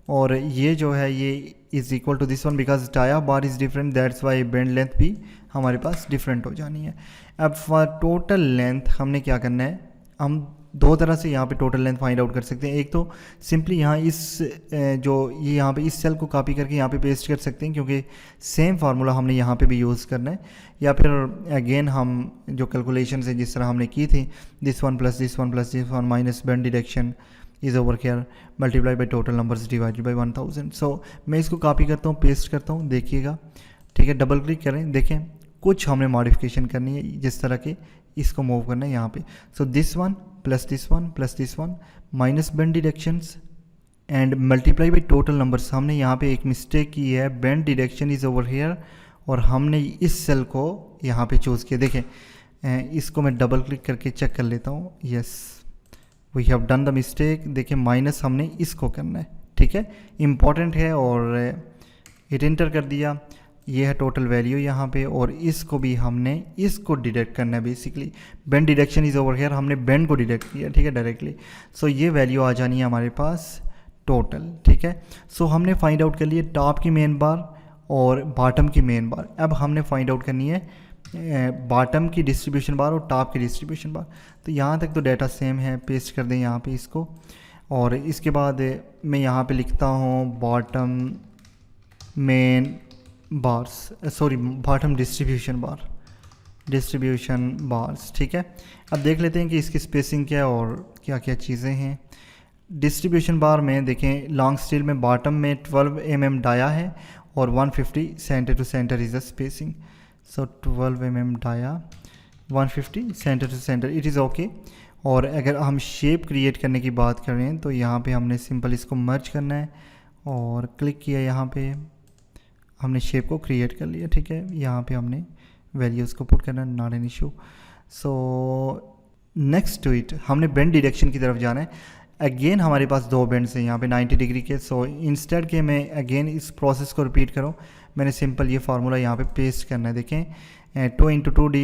और ये जो है ये is equal to this one, because dia bar is different, that's why bend length भी हमारे पास डिफरेंट हो जानी है। अब फॉर टोटल लेंथ हमने क्या करना है, हम दो तरह से यहाँ पे टोटल लेंथ फाइंड आउट कर सकते हैं। एक तो सिंपली यहाँ इस जो ये यहाँ पे इस सेल को कॉपी करके यहाँ पे पेस्ट कर सकते हैं, क्योंकि सेम फार्मूला हमने यहाँ पे भी यूज़ करना है। या फिर अगेन हम जो कैलकुलेशन है जिस तरह हमने की थी, this one plus this one plus this one minus bend deduction is over here multiply by total numbers divided by 1000। सो मैं इसको कॉपी करता हूँ, पेस्ट करता हूँ, देखिएगा, ठीक है। डबल क्लिक करें, देखें कुछ हमने मॉडिफिकेशन करनी है, जिस तरह के इसको मूव करना है यहाँ पे। So this one plus this one plus this one minus bend deductions and multiply by total numbers. हमने यहाँ पे एक मिस्टेक की है, bend deduction is over here, और हमने इस सेल को यहाँ पे चूज़ किया। देखें इसको मैं डबल क्लिक करके चेक कर लेता हूँ, yes we have done the mistake. देखिए माइनस हमने इसको करना है, ठीक है, इम्पॉर्टेंट है। और हिट एंटर कर दिया, ये है टोटल वैल्यू यहाँ पे, और इसको भी हमने इसको डिडक्ट करना है। Basically bend deduction is over here, हमने बेंड को डिडक्ट किया, ठीक है, डायरेक्टली। सो ये वैल्यू आ जानी है हमारे पास टोटल, ठीक है। सो हमने फाइंड आउट कर लिया टॉप की मेन बार और बॉटम की मेन बार। अब हमने फाइंड आउट करनी है बॉटम की डिस्ट्रीब्यूशन बार और टॉप की डिस्ट्रीब्यूशन बार। तो यहाँ तक तो डाटा सेम है, पेस्ट कर दें यहाँ पे इसको, और इसके बाद मैं यहाँ पे लिखता हूँ bottom main bars, sorry bottom distribution bars, ठीक है। अब देख लेते हैं कि इसकी स्पेसिंग क्या है और क्या क्या चीज़ें हैं। डिस्ट्रीब्यूशन बार में देखें लॉन्ग स्टील में बॉटम में 12 mm डाया है और 150 centre to centre is the spacing. So 12 mm dia 150 centre to centre, it is okay. और अगर हम शेप क्रिएट करने की बात करें तो यहाँ पे हमने सिंपल इसको मर्ज करना है और क्लिक किया, यहाँ पे हमने शेप को क्रिएट कर लिया, ठीक है। यहाँ पे हमने वैल्यूज़ को पुट करना, not an issue. So next to it हमने बेंड डिडक्शन की तरफ जाना है। अगेन हमारे पास दो बेंड्स हैं यहाँ पे 90 डिग्री के। सो इंस्टेड के मैं अगेन इस प्रोसेस को रिपीट करूँ, मैंने सिंपल ये फार्मूला यहाँ पे पेस्ट करना है। देखें 2 × 2D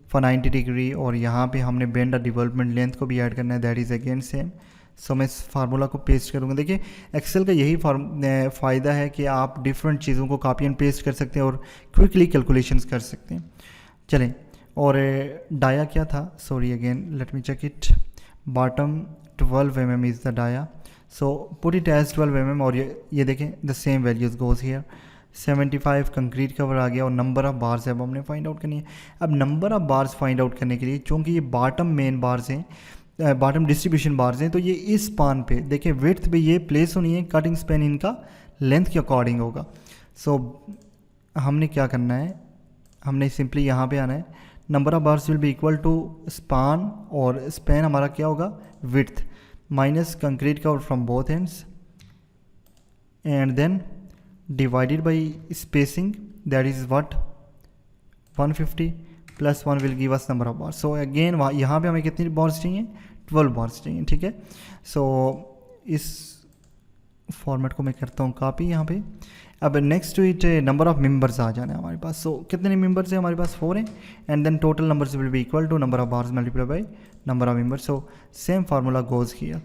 फॉर 90 डिग्री, और यहाँ पे हमने बेंड डेवलपमेंट लेंथ को भी ऐड करना है, that is again same so मैं इस फार्मूला को पेस्ट करूँगा। देखिए एक्सेल का यही फ़ायदा है कि आप डिफरेंट चीज़ों को कॉपी एंड पेस्ट कर सकते हैं और क्विकली कैलकुलेशंस कर सकते हैं। चलें, और डाया क्या था, sorry again let me check it, bottom 12 mm is the dia, so put it as 12 mm। और ये देखें the same values goes here, 75 concrete cover आ गया और नंबर ऑफ बार्स अब हमने फाइंड आउट करनी है। अब number of bars find out करने के लिए चूँकि ये बॉटम मेन बार्स हैं, बॉटम डिस्ट्रीब्यूशन बार्स हैं, तो ये इस स्पान पे देखिए विड्थ पे ये प्लेस होनी है, कटिंग स्पैन इनका लेंथ के अकॉर्डिंग होगा। सो हमने क्या करना है, हमने सिंपली यहाँ पे आना है, number of bars will be equal to span, और स्पैन हमारा क्या होगा width, minus concrete cover from both ends and then divided by spacing, that is what 150 plus 1 will give us number of bars। so again यहाँ पे हमें कितनी bars चाहिए, 12 bars चाहिए, ठीक है। सो इस फॉर्मेट को मैं करता हूँ कॉपी यहाँ पे। अब next to it number of members आ जाना है हमारे पास। सो कितने मेंबर्स हैं हमारे पास, 4 हैं, and then total numbers will be equal to number of bars multiply by number of members. So same formula goes here.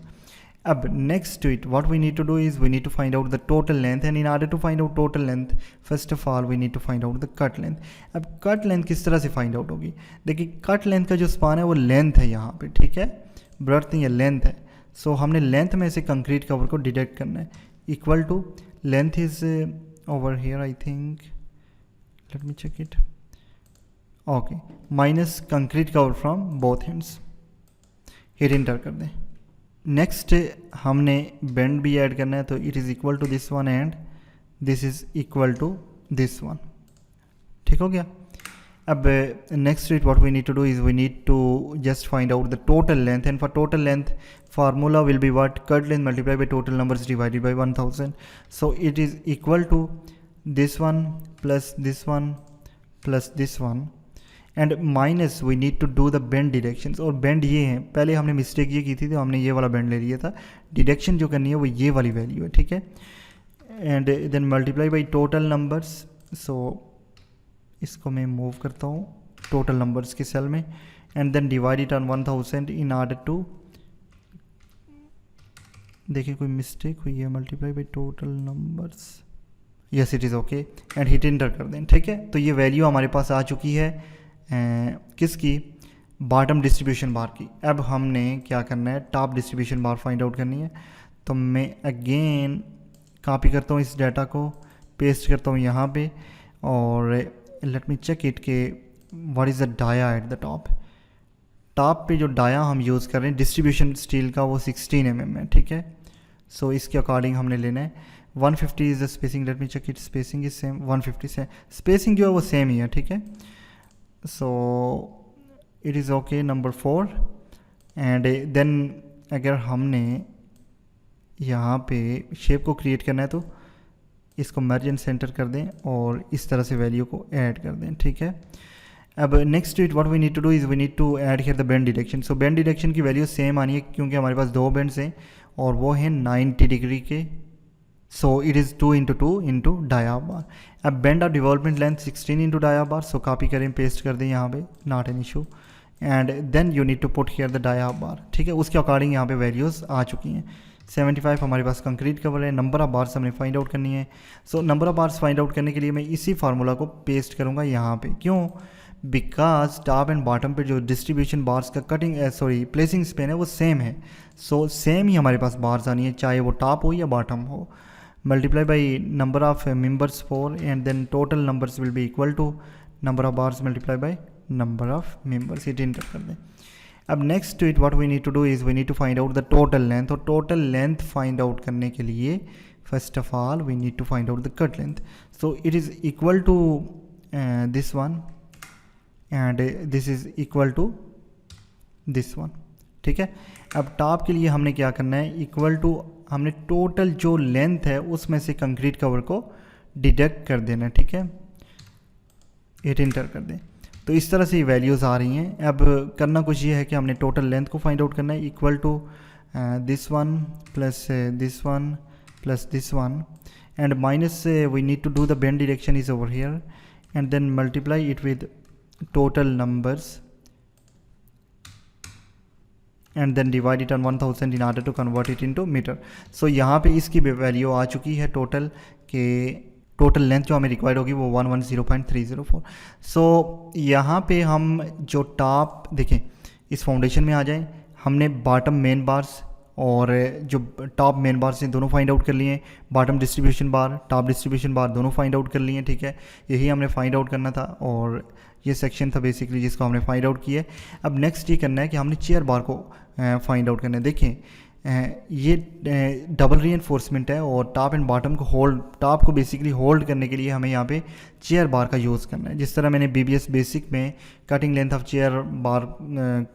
अब next to it what we need to do is we need to find out the total length, and in order to find out total length first of all we need to find out the cut length। अब cut length किस तरह से find out होगी, देखिए cut length का जो span है वो लेंथ है यहाँ पे, ठीक है, ब्रेड्थ नहीं है, लेंथ है। सो हमने लेंथ में से कंक्रीट कवर को डिडक्ट करना है, equal to length is over here I think, let me check it, okay, minus concrete cover from both hands, hit enter कर दें। नेक्स्ट हमने बेंड भी ऐड करना है, तो it is equal to this one and this is equal to this one, ठीक हो गया। अब next it what we need to do is we need to just find out the total length, and for total length formula will be what, cut length multiply by total numbers divided by 1000। So it is equal to this one plus this one plus this one and minus we need to do the bend deductions. और bend ये हैं, पहले हमने mistake ये की थी तो हमने ये वाला बेंड ले लिया था, डिडक्शन जो करनी है वो ये वाली वैल्यू है, ठीक है, and then multiply by total numbers. So इसको मैं मूव करता हूँ टोटल नंबर्स के सेल में, and then divide it on 1000 in order to, देखिए कोई मिस्टेक हुई है, multiply by total numbers, yes it is okay, and hit enter कर दें, ठीक है। तो ये वैल्यू हमारे पास आ चुकी है किसकी, बॉटम डिस्ट्रीब्यूशन बार की। अब हमने क्या करना है, टॉप डिस्ट्रीब्यूशन बार फाइंड आउट करनी है। तो मैं अगेन कॉपी करता हूँ इस डाटा को, पेस्ट करता हूँ यहाँ पे, और लेट मी चेक इट के what is the dia at the top. Top पे जो डाया हम यूज़ कर रहे हैं डिस्ट्रीब्यूशन स्टील का वो 16 mm है, ठीक है। सो इसके अकॉर्डिंग हमने लेना है। 150 is the spacing, let me check it, spacing is same, 150 से स्पेसिंग जो है वो सेम ही है, ठीक है। So it is okay, number 4। And then अगर हमने यहाँ पे शेप को क्रिएट करना है तो इसको मर्ज एंड सेंटर कर दें और इस तरह से वैल्यू को ऐड कर दें, ठीक है। अब next to it what we need to do is we need to add here the bend deduction. So bend deduction की वैल्यू सेम आनी है क्योंकि हमारे पास 2 बेंड्स हैं और वो हैं 90 डिग्री के। So it is 2 × 2 × dia bar. अब bend of development length 16 × dia bar. So copy करें, पेस्ट कर दें यहाँ पे, not an issue. And then you need to put here the dia bar, ठीक है। उसके अकॉर्डिंग यहाँ पे वैल्यूज़ आ चुकी हैं। 75 हमारे पास कंक्रीट कवर है। नंबर ऑफ बार्स हमने फाइंड आउट करनी है। So number of bars find out करने के लिए मैं इसी फार्मूला को पेस्ट करूँगा यहाँ पे। क्यों? बिकॉज टॉप एंड बॉटम पे जो डिस्ट्रीब्यूशन बार्स का कटिंग प्लेसिंग स्पेन है वो सेम है। सो सेम ही हमारे पास बार्स आनी है, चाहे वो टॉप हो या बॉटम हो। Multiply by number of members 4 and then total numbers will be equal to number of bars multiply by number of members. It enter कर दें। अब next to it what we need to do is we need to find out the total length. और total length find out करने के लिए first of all we need to find out the cut length. So it is equal to this one and this is equal to this one, ठीक है। अब top के लिए हमने क्या करना है, इक्वल टू हमने टोटल जो लेंथ है उसमें से कंक्रीट कवर को डिडक्ट कर देना है, ठीक है। इट इंटर कर दें। तो इस तरह से वैल्यूज़ आ रही हैं। अब करना कुछ ये है कि हमने टोटल लेंथ को फाइंड आउट करना है, equal to this one plus this one plus this one and minus we need to do the bend direction is over here and then multiply it with total numbers and then divide it on 1000 in order to convert it into metre. So यहाँ पे इसकी value आ चुकी है total के total length जो हमें required होगी वो 110.304। सो यहाँ पे हम जो टॉप देखें इस फाउंडेशन में आ जाएं, हमने बॉटम मेन बार्स और जो टॉप मेन बार से दोनों फाइंड आउट कर लिए हैं, बॉटम डिस्ट्रीब्यूशन बार टॉप डिस्ट्रीब्यूशन बार दोनों फाइंड आउट कर लिए हैं, ठीक है। यही हमने फाइंड आउट करना था और ये सेक्शन था बेसिकली जिसको हमने फाइंड आउट किया है। अब नेक्स्ट ये करना है कि हमने चेयर बार को फाइंड आउट करना है। देखें ये डबल रीइंफोर्समेंट है और टॉप एंड बॉटम को होल्ड, टॉप को बेसिकली होल्ड करने के लिए हमें यहाँ पे चेयर बार का यूज़ करना है। जिस तरह मैंने BBS बेसिक में कटिंग लेंथ ऑफ चेयर बार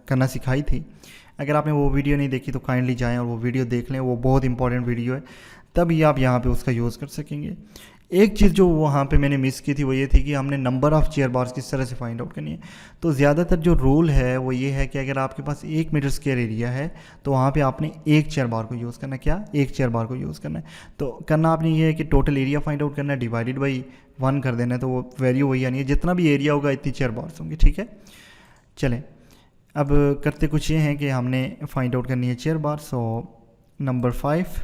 करना सिखाई थी, अगर आपने वो वीडियो नहीं देखी तो काइंडली जाएं और वो वीडियो देख लें, वो बहुत इंपॉर्टेंट वीडियो है, तभी आप यहाँ पे उसका यूज़ कर सकेंगे। एक चीज़ जो वहाँ पे मैंने मिस की थी वो ये थी कि हमने नंबर ऑफ़ चेयर बार्स किस तरह से फाइंड आउट करनी है। तो ज़्यादातर जो रूल है वो ये है कि अगर आपके पास 1 मीटर स्क्वायर एरिया है तो वहाँ पे आपने एक चेयर बार को यूज़ करना है। क्या? एक चेयर बार को यूज़ करना है। तो करना आपने ये है कि टोटल एरिया फाइंड आउट करना है, डिवाइडेड बाई 1 कर देना है, तो वो वैल्यू वही आनी है, जितना भी एरिया होगा इतनी चेयर बार्स होंगे, ठीक है। चलें अब करते कुछ ये हैं कि हमने फाइंड आउट करनी है chair bar. So number 5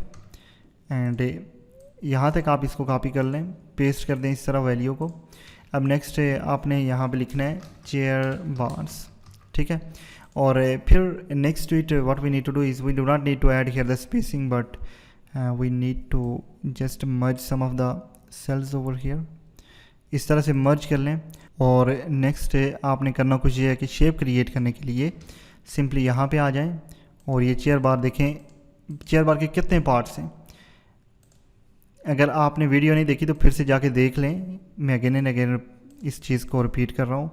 and यहाँ तक आप इसको कॉपी कर लें, पेस्ट कर दें इस तरह वैल्यू को। अब नेक्स्ट आपने यहाँ पे लिखना है चेयर बार्स, ठीक है। और फिर next it what we need to do is we do not need to add here the spacing but we need to just merge some of the cells over here. इस तरह से मर्ज कर लें। और नेक्स्ट आपने करना कुछ ये है कि शेप क्रिएट करने के लिए सिंपली यहाँ पे आ जाएं और ये चेयर बार देखें, चेयर बार के कितने पार्ट्स हैं। अगर आपने वीडियो नहीं देखी तो फिर से जाके देख लें, मैं अगेन एंड अगेन इस चीज़ को रिपीट कर रहा हूँ।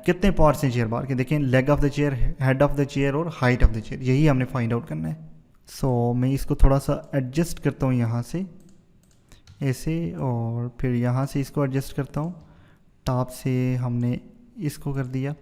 कितने पार्ट्स हैं चेयर बार के, देखें leg of the chair, head of the chair और हाइट ऑफ द चेयर, यही हमने फाइंड आउट करना है। सो मैं इसको थोड़ा सा एडजस्ट करता हूँ यहाँ से ऐसे, और फिर यहाँ से इसको एडजस्ट करता हूँ, टॉप से हमने इसको कर दिया।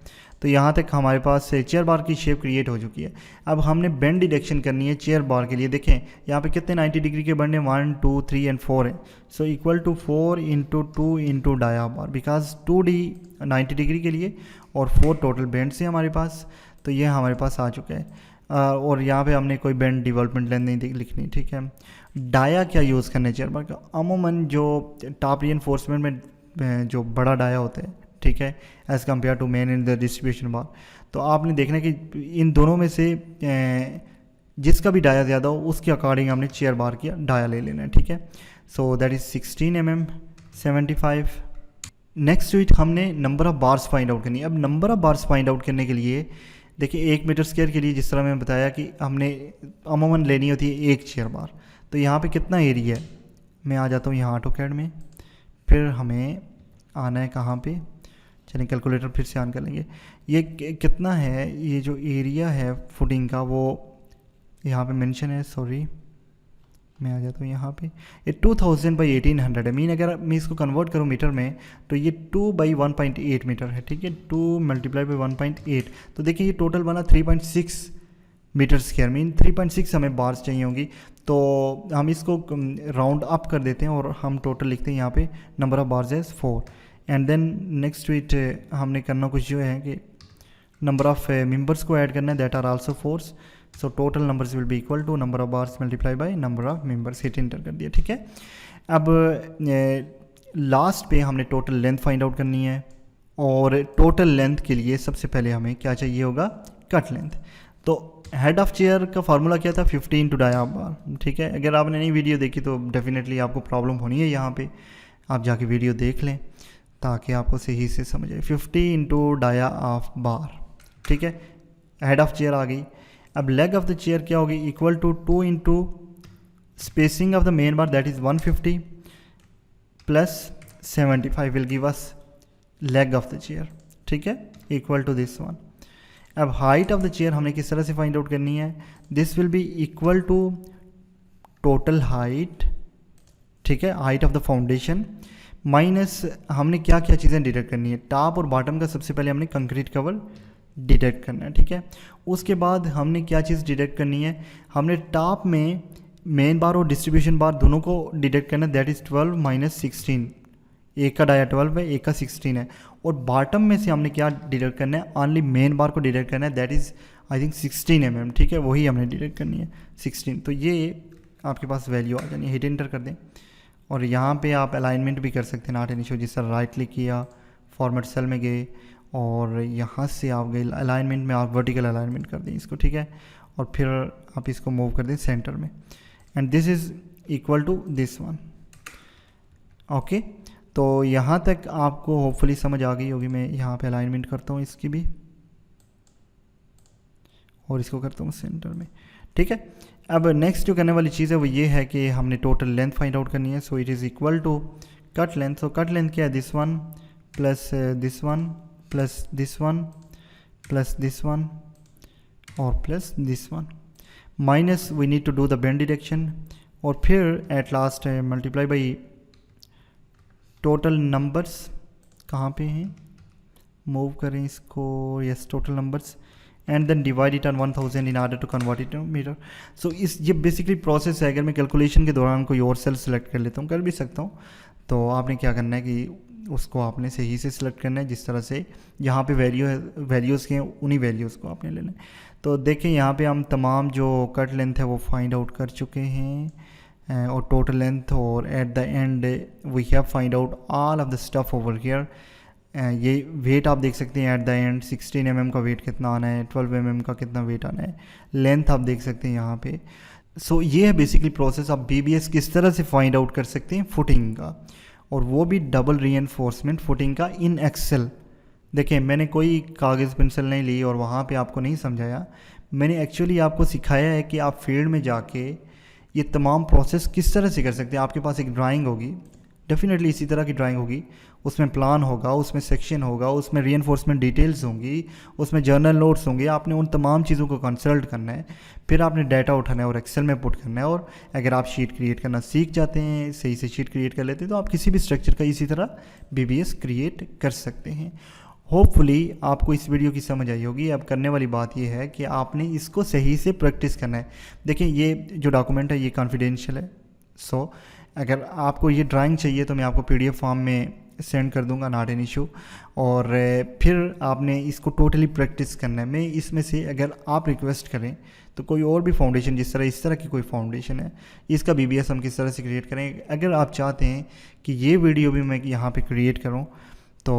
तो यहाँ तक हमारे पास चेयर बार की शेप क्रिएट हो चुकी है। अब हमने बेंड डिरेक्शन करनी है चेयर बार के लिए। देखें यहाँ पे कितने 90 डिग्री के बनने, 1 2 3 एंड 4 है। So equal to 4 into 2 into dia bar, because 2D 90 degree के लिए और 4 टोटल बेंड से हमारे पास, तो ये हमारे पास आ चुका है। और यहाँ पे हमने कोई बेंड डेवलपमेंट लेंथ नहीं लिखनी, ठीक है। डाया क्या यूज़ करना है चेयर बार का, अमूमन जो टॉप रीइंफोर्समेंट में जो बड़ा डाया होता है, ठीक है, as compare to main in the distribution bar. तो आपने देखना है कि इन दोनों में से जिसका भी डाया ज़्यादा हो उसके अकॉर्डिंग हमने चेयर बार किया डाया ले लेना है, ठीक है। So that is 16 mm 75। Next वीट हमने number of bars find out करनी है। अब number of bars find out करने के लिए देखिए 1 मीटर स्क्वायर के लिए जिस तरह मैंने बताया कि हमने अमूमन लेनी होती है एक चेयर बार। तो यहाँ पे कितना एरिया है, मैं आ जाता हूँ यहाँ AutoCAD में, फिर हमें आना है कहाँ पे, चलिए कैलकुलेटर फिर से ऑन कर लेंगे। ये कितना है, ये जो एरिया है फुटिंग का वो यहाँ पे मेंशन है, सॉरी मैं आ जाता हूँ यहाँ पे। ये 2000 बाई 1800 है। मीन अगर मैं इसको कन्वर्ट करूँ मीटर में तो ये 2 बाई 1.8 मीटर है, ठीक है। 2 मल्टीप्लाई बाई 1.8, तो देखिए ये टोटल बना 3.6 मीटर स्क्वायर। मीन 3.6 हमें बार्स चाहिए होंगी। तो हम इसको राउंड अप कर देते हैं और हम टोटल लिखते हैं यहाँ पे नंबर ऑफ बार्स है 4। एंड देन नेक्स्ट वीट हमने करना कुछ जो है कि नंबर ऑफ मेंबर्स को ऐड करना है, that are also 4। So total numbers will be equal to number of bars multiply by number of members, hit enter कर दिया, ठीक है। अब लास्ट पे हमने टोटल लेंथ फाइंड आउट करनी है और टोटल लेंथ के लिए सबसे पहले हमें क्या चाहिए होगा, कट लेंथ। तो हेड ऑफ चेयर का फार्मूला क्या था, 50 इंटू डाया बार, ठीक है। अगर आपने नई वीडियो देखी तो डेफिनेटली आपको प्रॉब्लम होनी है, यहाँ पे आप जाके वीडियो देख लें ताकि आपको सही से समझ आए। 50 इंटू डाया ऑफ बार, ठीक है, हेड ऑफ चेयर आ गई। अब लेग ऑफ द चेयर क्या होगी, equal to 2 into spacing of the main bar that is 150 plus 75 will give us leg of the chair, ठीक है, इक्वल टू दिस वन। अब height of the chair हमने किस तरह से फाइंड आउट करनी है, this will be equal to total height, ठीक है, height of the foundation minus हमने क्या क्या चीज़ें डिडक्ट करनी है, टॉप और बॉटम का सबसे पहले हमने कंक्रीट कवर डिडक्ट करना है, ठीक है। उसके बाद हमने क्या चीज़ डिडक्ट करनी है, हमने टॉप में मेन बार और डिस्ट्रीब्यूशन बार दोनों को डिडक्ट करना है, दैट इज़ 12 माइनस 16। एक का डाया 12 है, एक का 16 है। और बॉटम में से हमने क्या डिडक्ट करना है, ओनली मेन बार को डिडक्ट करना है, that is I think 16 mm, ठीक है, वही हमने डिलीट करनी है 16। तो ये आपके पास वैल्यू आ जानी है, हिट एंटर कर दें। और यहाँ पे आप अलाइनमेंट भी कर सकते हैं, नॉट एन इशू। जिस तरह राइट क्लिक किया, फॉर्मेट सेल में गए और यहाँ से आप गए अलाइनमेंट में, आप वर्टिकल अलाइनमेंट कर दें इसको, ठीक है। और फिर आप इसको मूव कर दें सेंटर में, and this is equal to this one. Okay, तो यहाँ तक आपको होपफुली समझ आ गई होगी। मैं यहाँ पे अलाइनमेंट करता हूँ इसकी भी, और इसको करता हूँ सेंटर में, ठीक है। अब नेक्स्ट जो करने वाली चीज़ है वो ये है कि हमने टोटल लेंथ फाइंड आउट करनी है। So it is equal to cut length. So cut length क्या है, this one plus this one plus this one plus this one और plus this one, minus we need to do the bend direction, और फिर at last multiply by total numbers. कहाँ पे हैं, move करें इसको, yes total numbers, and then divide it on 1000 in order to convert it to metre. सो इस ये basically process है। अगर मैं कैलकुलेशन के दौरान कोई और सेल सेलेक्ट कर लेता हूँ, कर भी सकता हूँ, तो आपने क्या करना है कि उसको आपने सही से सिलेक्ट करना है, जिस तरह से यहाँ पे वैल्यू है, वैल्यूज़ के उन्हीं वैल्यूज़ को आपने लेना है। तो देखें यहाँ पे हम तमाम जो कट लेंथ है वो फाइंड आउट कर चुके हैं, और टोटल लेंथ, और at the end we have find out all of the stuff over here. ये वेट आप देख सकते हैं एट द एंड, 16 mm का वेट कितना आना है, 12 mm का कितना वेट आना है, लेंथ आप देख सकते हैं यहाँ पे। सो ये है बेसिकली प्रोसेस। आप BBS किस तरह से फाइंड आउट कर सकते हैं फुटिंग का, और वो भी डबल रीइंफोर्समेंट फुटिंग का इन एक्सेल। देखिए मैंने कोई कागज़ पेंसिल नहीं ली और वहाँ पे आपको नहीं समझाया, मैंने एक्चुअली आपको सिखाया है कि आप फील्ड में जाके ये तमाम प्रोसेस किस तरह से कर सकते हैं। आपके पास एक ड्राइंग होगी, डेफिनेटली इसी तरह की ड्राइंग होगी, उसमें प्लान होगा, उसमें सेक्शन होगा, उसमें रीइंफोर्समेंट डिटेल्स होंगी, उसमें जर्नल नोट्स होंगे। आपने उन तमाम चीज़ों को कंसल्ट करना है, फिर आपने डाटा उठाना है और एक्सेल में पुट करना है। और अगर आप शीट क्रिएट करना सीख जाते हैं, सही से शीट क्रिएट कर लेते हैं, तो आप किसी भी स्ट्रक्चर का इसी तरह BBS क्रिएट कर सकते हैं। होपफुली आपको इस वीडियो की समझ आई होगी। अब करने वाली बात यह है कि आपने इसको सही से प्रैक्टिस करना है। देखिए ये जो डॉक्यूमेंट है ये कॉन्फिडेंशियल है। सो अगर आपको ये ड्राइंग चाहिए तो मैं आपको PDF फॉर्म में सेंड कर दूंगा, नॉट एन इशू। और फिर आपने इसको टोटली प्रैक्टिस करना है। मैं इसमें से अगर आप रिक्वेस्ट करें तो कोई और भी फाउंडेशन, जिस तरह इस तरह की कोई फाउंडेशन है, इसका BBS हम किस तरह से क्रिएट करें, अगर आप चाहते हैं कि ये वीडियो भी मैं यहाँ पे क्रिएट करूँ तो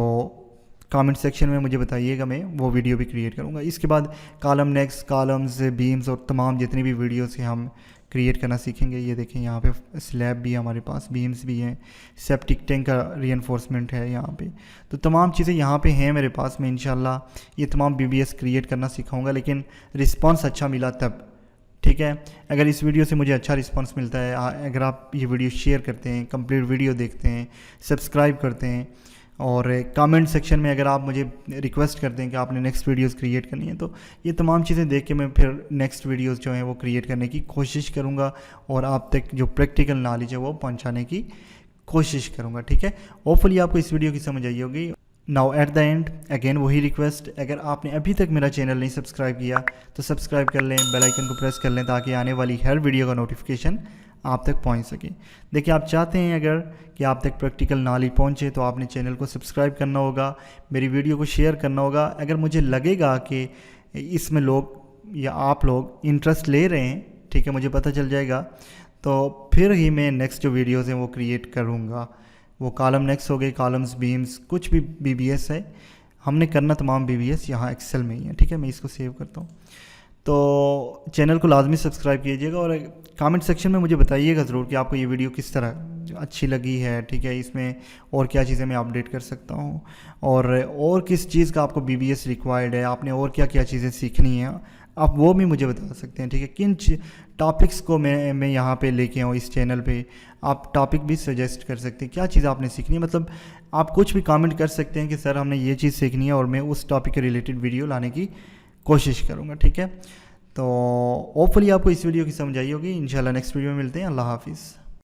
कमेंट सेक्शन में मुझे बताइएगा, मैं वो वीडियो भी क्रिएट करूँगा। इसके बाद कॉलम नेक्स्ट, कॉलम्स, बीम्स और तमाम जितनी भी वीडियोस हैं हम क्रिएट करना सीखेंगे। ये देखें यहाँ पे स्लैब भी है हमारे पास, बीम्स भी हैं, सेप्टिक टैंक का रीइंफोर्समेंट है यहाँ पे। तो तमाम चीज़ें यहाँ पे हैं मेरे पास। मैं इंशाल्लाह ये तमाम BBS क्रिएट करना सिखाऊंगा, लेकिन रिस्पांस अच्छा मिला तब, ठीक है। अगर इस वीडियो से मुझे अच्छा रिस्पांस मिलता है, अगर आप ये वीडियो शेयर करते हैं, कंप्लीट वीडियो देखते हैं, सब्सक्राइब करते हैं, और कमेंट सेक्शन में अगर आप मुझे रिक्वेस्ट करते हैं कि आपने नेक्स्ट वीडियोस क्रिएट करनी है, तो ये तमाम चीज़ें देख के मैं फिर नेक्स्ट वीडियोस जो हैं वो क्रिएट करने की कोशिश करूँगा, और आप तक जो प्रैक्टिकल नॉलेज है वो पहुँचाने की कोशिश करूँगा, ठीक है। होपफुली आपको इस वीडियो की समझ आई होगी। Now at the and again वही रिक्वेस्ट, अगर आपने अभी तक मेरा चैनल नहीं सब्सक्राइब किया तो सब्सक्राइब कर लें, बेल आइकन को प्रेस कर लें, ताकि आने वाली हर वीडियो का नोटिफिकेशन आप तक पहुंच सके। देखिए आप चाहते हैं अगर कि आप तक प्रैक्टिकल नॉलेज पहुंचे, तो आपने चैनल को सब्सक्राइब करना होगा, मेरी वीडियो को शेयर करना होगा। अगर मुझे लगेगा कि इसमें लोग या आप लोग इंटरेस्ट ले रहे हैं, ठीक है, मुझे पता चल जाएगा, तो फिर ही मैं नेक्स्ट जो वीडियोज़ हैं वो क्रिएट करूँगा। वो कॉलम नेक्स्ट हो गए, कॉलम्स, बीम्स, कुछ भी BBS है, हमने करना तमाम BBS यहाँ एक्सेल में ही है, ठीक है। मैं इसको सेव करता हूँ। तो चैनल को लाजमी सब्सक्राइब कीजिएगा, और कमेंट सेक्शन में मुझे बताइएगा ज़रूर कि आपको ये वीडियो किस तरह अच्छी लगी है, ठीक है। इसमें और क्या चीज़ें मैं अपडेट कर सकता हूँ, और किस चीज़ का आपको BBS रिक्वायर्ड है, आपने और क्या क्या चीज़ें सीखनी है, आप वो भी मुझे बता सकते हैं, ठीक है। किन टॉपिक्स को मैं यहाँ पे लेके आऊँ इस चैनल पे, आप टॉपिक भी सजेस्ट कर सकते हैं, क्या चीज़ आपने सीखनी है। मतलब आप कुछ भी कमेंट कर सकते हैं कि सर हमने ये चीज़ सीखनी है, और मैं उस टॉपिक के रिलेटेड वीडियो लाने की कोशिश करूँगा, ठीक है। तो होपफुली आपको इस वीडियो की समझ आई होगी। इंशाल्लाह नेक्स्ट वीडियो में मिलते हैं। अल्लाह हाफिज़।